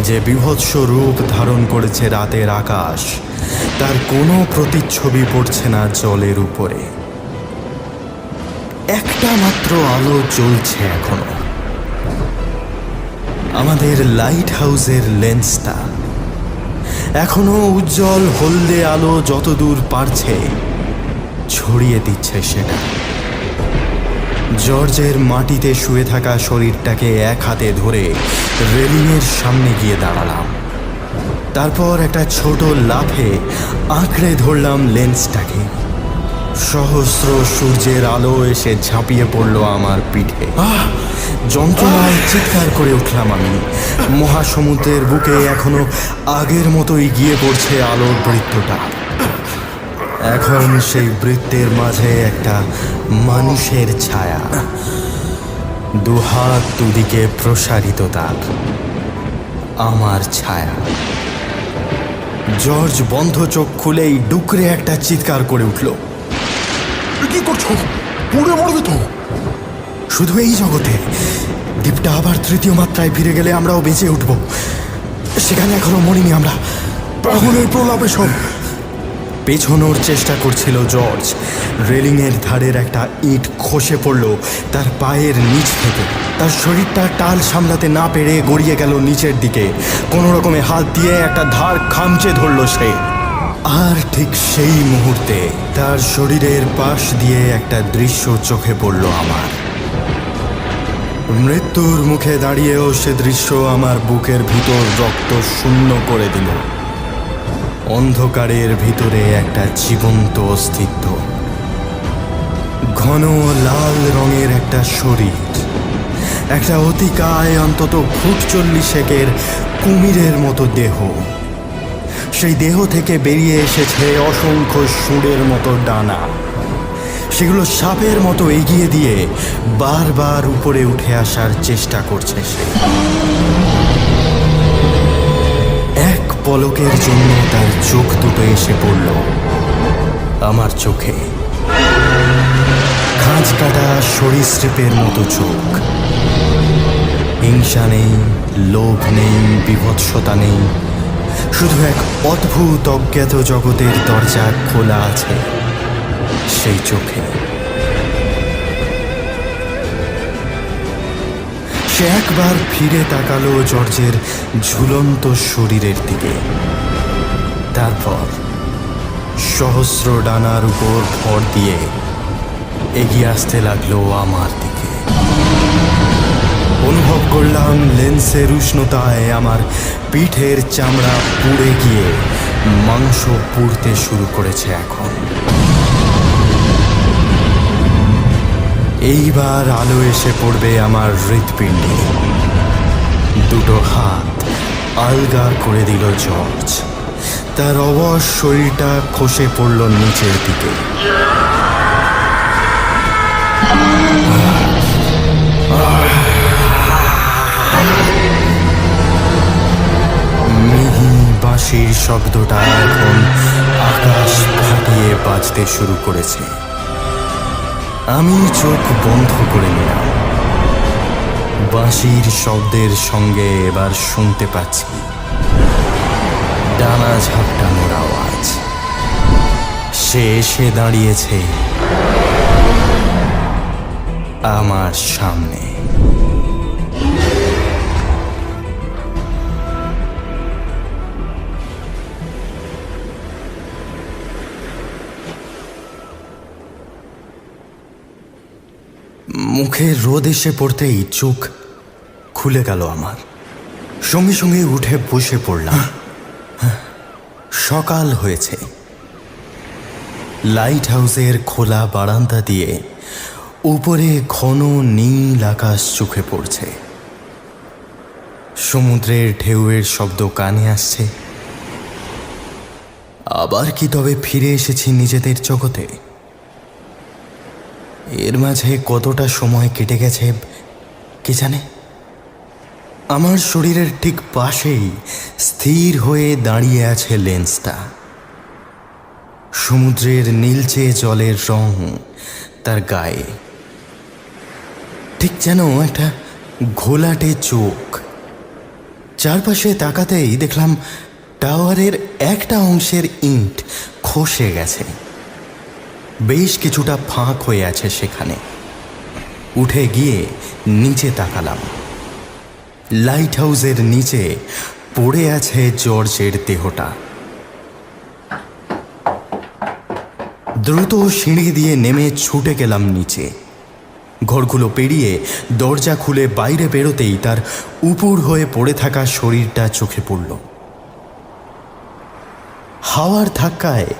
যে বীভৎস রূপ ধারণ করেছে রাতের আকাশ, তার কোনো প্রতিচ্ছবি পড়ছে না জলের উপরে। একটা মাত্র আলো জ্বলছে এখনো। আমাদের লাইট হাউসের লেন্সটা এখনো উজ্জ্বল হলদে আলো যতদূর পারছে ছড়িয়ে দিচ্ছে সেটা। জর্জের মাটিতে শুয়ে থাকা শরীরটাকে এক হাতে ধরে রেলিংয়ের সামনে গিয়ে দাঁড়ালাম। তারপর একটা ছোট লাফে আঁকড়ে ধরলাম লেন্সটাকে। সহস্র সূর্যের আলো এসে ঝাঁপিয়ে পড়ল আমার পিঠে। যন্ত্রণায় চিৎকার করে উঠলাম আমি। মহাসমুদ্রের বুকে এখনো আগের মতোই গিয়ে পড়ছে আলোর বৃত্তটা। এখন সেই বৃত্তের মাঝে একটা মানুষের ছায়া। দুহাত দুদিকে প্রসারিত তার। আমার ছায়া। জর্জ বন্ধ চোখ খুলেই ডুকরে একটা চিৎকার করে উঠল। কি করছো? পুড়ে মরবে তো। শুধু এই জগতে। দ্বীপটা আবার 3য় মাত্রায় ফিরে গেলে আমরাও বেঁচে উঠব। সেখানে এখনো মরিনি আমরা। পাগলের প্রলাপে সব। পেছনোর চেষ্টা করছিল জর্জ। রেলিংয়ের ধারের একটা ইট খসে পড়ল তার পায়ের নিচ থেকে। তার শরীরটা টাল সামলাতে না পেরে গড়িয়ে গেল নিচের দিকে। কোনো রকমে হাত দিয়ে একটা ধার খামচে ধরল সে। আর ঠিক সেই মুহূর্তে তার শরীরের পাশ দিয়ে একটা দৃশ্য চোখে পড়ল আমার। মৃত্যুর মুখে দাঁড়িয়েও সে দৃশ্য আমার বুকের ভিতর রক্ত শূন্য করে দিল। অন্ধকারের ভিতরে একটা জীবন্ত অস্তিত্ব। ঘন লাল রঙের একটা শরীর, একটা অতিকায় অন্তত ফুট 40 কুমিরের মতো দেহ। সেই দেহ থেকে বেরিয়ে এসেছে অসংখ্য সুরের মতো ডানা। সেগুলো সাপের মতো এগিয়ে দিয়ে বারবার উপরে উঠে আসার চেষ্টা করছে সে। এক পলকের জন্য তার চোখ দুটো এসে পড়ল আমার চোখে। খাঁজ কাটা সরীসৃপের মতো চোখ। হিংসা নেই, লোভ নেই, বিভৎসতা নেই, শুধু এক অদ্ভুত অজ্ঞাত জগতের দরজা খোলা আছে সেই চোখে। সে একবার ফিরে তাকালো জর্জের ঝুলন্ত শরীরের দিকে, তারপর সহস্র ডানার উপর ভর দিয়ে এগিয়ে আসতে লাগলো আমার দিকে। অনুভব করলাম লেন্সের উষ্ণতায় আমার পিঠের চামড়া পুড়ে গিয়ে মাংস পুড়তে শুরু করেছে এখন। এইবার আলো এসে পড়বে আমার হৃৎপিণ্ডে। দুটো হাত আলগা করে দিল জর্জ। তার অবশ শরীরটা খসে পড়ল নিচের দিকে। মিহি বাঁশির শব্দটা এখন আকাশ ফাটিয়ে বাজতে শুরু করেছে। আমি চোখ বন্ধ করে নিলাম। বাঁশির শব্দের সঙ্গে এবার শুনতে পাচ্ছি ডানা ঝাপটানোর আওয়াজ। সে এসে দাঁড়িয়েছে আমার সামনে। মুখে রোদ এসে পড়তেই চোখ খুলে গেল আমার। সঙ্গে সঙ্গে উঠে বসে পড়লাম। সকাল হয়েছে। লাইট হাউসের খোলা বারান্দা দিয়ে উপরে ঘন নীল আকাশ চোখে পড়ছে। সমুদ্রের ঢেউয়ের শব্দ কানে আসছে। আবার কি তবে ফিরে এসেছি নিজেদের জগতে? এর মাঝে কতটা সময় কেটে গেছে কে জানে। আমার শরীরের ঠিক পাশেই স্থির হয়ে দাঁড়িয়ে আছে লেন্সটা। সমুদ্রের নীলচে জলের রং তার গায়ে। ঠিক যেন একটা ঘোলাটে চোখ। চারপাশে তাকাতেই দেখলাম টাওয়ারের একটা অংশের ইট খসে গেছে। বেশ কিছুটা ফাঁক হয়ে আছে সেখানে। উঠে গিয়ে নিচে তাকালাম। লাইট হাউসের নিচে পড়ে আছে জর্জের দেহটা। দ্রুত সিঁড়ি দিয়ে নেমে ছুটে গেলাম নিচে। ঘরগুলো পেরিয়ে দরজা খুলে বাইরে বেরোতেই তার উপুড় হয়ে পড়ে থাকা শরীরটা চোখে পড়ল। হাওয়ার ধাক্কায়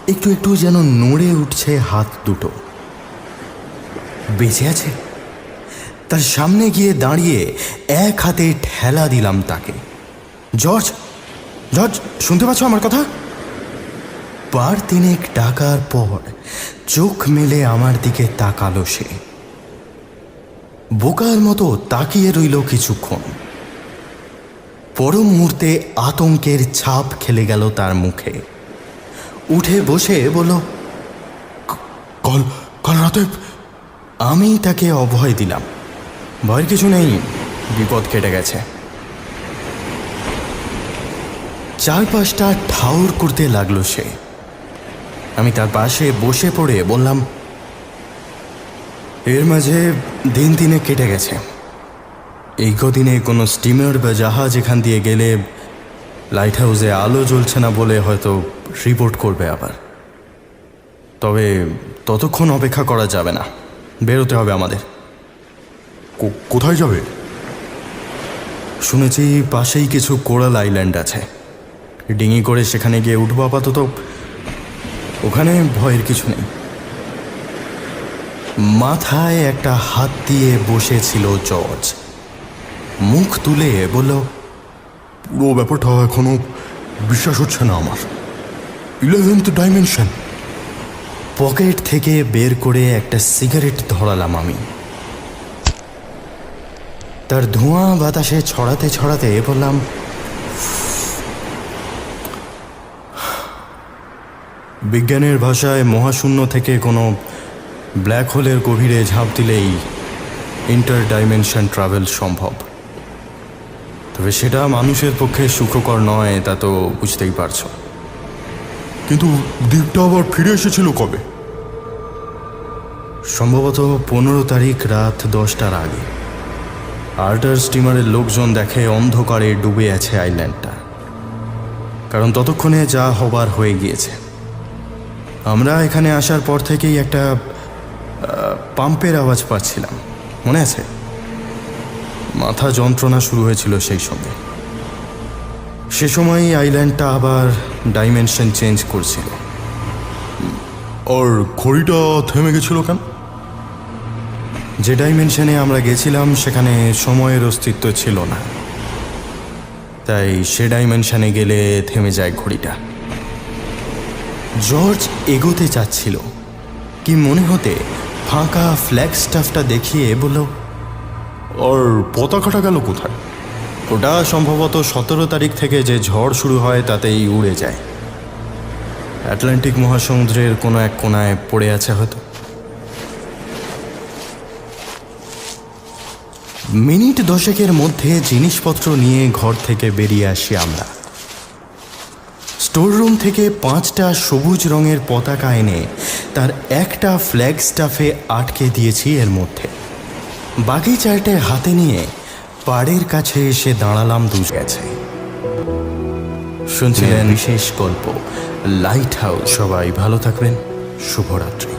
একটু একটু যেন নড়ে উঠছে হাত দুটো। বেঁচে আছে। তার সামনে গিয়ে দাঁড়িয়ে এক হাতে ঠেলা দিলাম তাকে। জর্জ, জর্জ, শুনতে পাচ্ছ আমার কথা? বার তিনেক ডাকার পর চোখ মেলে আমার দিকে তাকালো সে। বোকার মতো তাকিয়ে রইল কিছুক্ষণ। পর মুহূর্তে আতঙ্কের ছাপ খেলে গেল তার মুখে। উঠে বসে বলল, কাল রাতে। আমি তাকে অভয় দিলাম। ভয়ের কিছু নেই, বিপদ কেটে গেছে। চারপাশটা ঠাউর করতে লাগলো সে। আমি তার পাশে বসে পড়ে বললাম, এর মাঝে দিন দিনে কেটে গেছে। এই কদিনে কোনো স্টিমার বা জাহাজ এখান দিয়ে গেলে লাইট হাউসে আলো জ্বলছে না বলে হয়তো রিপোর্ট করবে আবার। তবে ততক্ষণ অপেক্ষা করা যাবে না, বেরোতে হবে আমাদের। কোথায় যাবে? শুনেছি পাশেই কিছু কোরাল আইল্যান্ড আছে। ডিঙি করে সেখানে গিয়ে উঠবো আপাতত। ওখানে ভয়ের কিছু নেই। মাথায় একটা হাত দিয়ে বসেছিল জর্জ। মুখ তুলে বলল, পুরো ব্যাপারটা এখনো বিশ্বাস হচ্ছে না আমার। 11th dimension. পকেট থেকে বের করে একটা সিগারেট ধরালাম আমি। তার ধোঁয়া বাতাসে ছড়াতে ছড়াতে বললাম, বিজ্ঞানের ভাষায় মহাশূন্য থেকে কোনো ব্ল্যাক হোলের গভীরে ঝাঁপ দিলেই ইন্টার ডাইমেনশন ট্রাভেল সম্ভব। তবে সেটা মানুষের পক্ষে সুখকর নয়, তা তো বুঝতেই পারছো। কিন্তু দ্বীপটা আবার ফিরে এসেছিল কবে? সম্ভবত 15 তারিখ রাত 10টার আগে। আর্টার স্টিমারের লোকজন দেখে অন্ধকারে ডুবে আছে আইল্যান্ডটা, কারণ ততক্ষণে যা হবার হয়ে গিয়েছে। আমরা এখানে আসার পর থেকেই একটা পাম্পের আওয়াজ পাচ্ছিলাম, মনে আছে? মাথা যন্ত্রণা শুরু হয়েছিল সেই সঙ্গে। সে সময়ই আইল্যান্ডটা আবার ডাইমেনশন চেঞ্জ করছিল। আর ঘড়িটা থেমে গেছিল কেন? যে ডাইমেনশনে আমরা গেছিলাম সেখানে সময়ের অস্তিত্ব ছিল না, তাই সে ডাইমেনশনে গেলে থেমে যায় ঘড়িটা। জর্জ এগোতে চাচ্ছিল, কি মনে হতে ফাঁকা ফ্ল্যাগ স্টাফটা দেখিয়ে বলল, আর পতাকাটা গেল কোথায়? ওটা সম্ভবত 17 তারিখ থেকে যে ঝড় শুরু হয় তাতেই উড়ে যায়। আটলান্টিক মহাসমুদ্রের কোনো এক কোনায় পড়ে আছে হয়তো। মিনিট 10 মধ্যে জিনিসপত্র নিয়ে ঘর থেকে বেরিয়ে আসি আমরা। স্টোর রুম থেকে 5টা সবুজ রঙের পতাকা এনে তার একটা ফ্ল্যাগ স্টাফে আটকে দিয়েছি এর মধ্যে। বাকি 4টে হাতে নিয়ে পাড়ের কাছে এসে দাঁড়ালাম গেছে। শুনছিলেন বিশেষ গল্প লাইট হাউস। সবাই ভালো থাকবেন। শুভরাত্রি।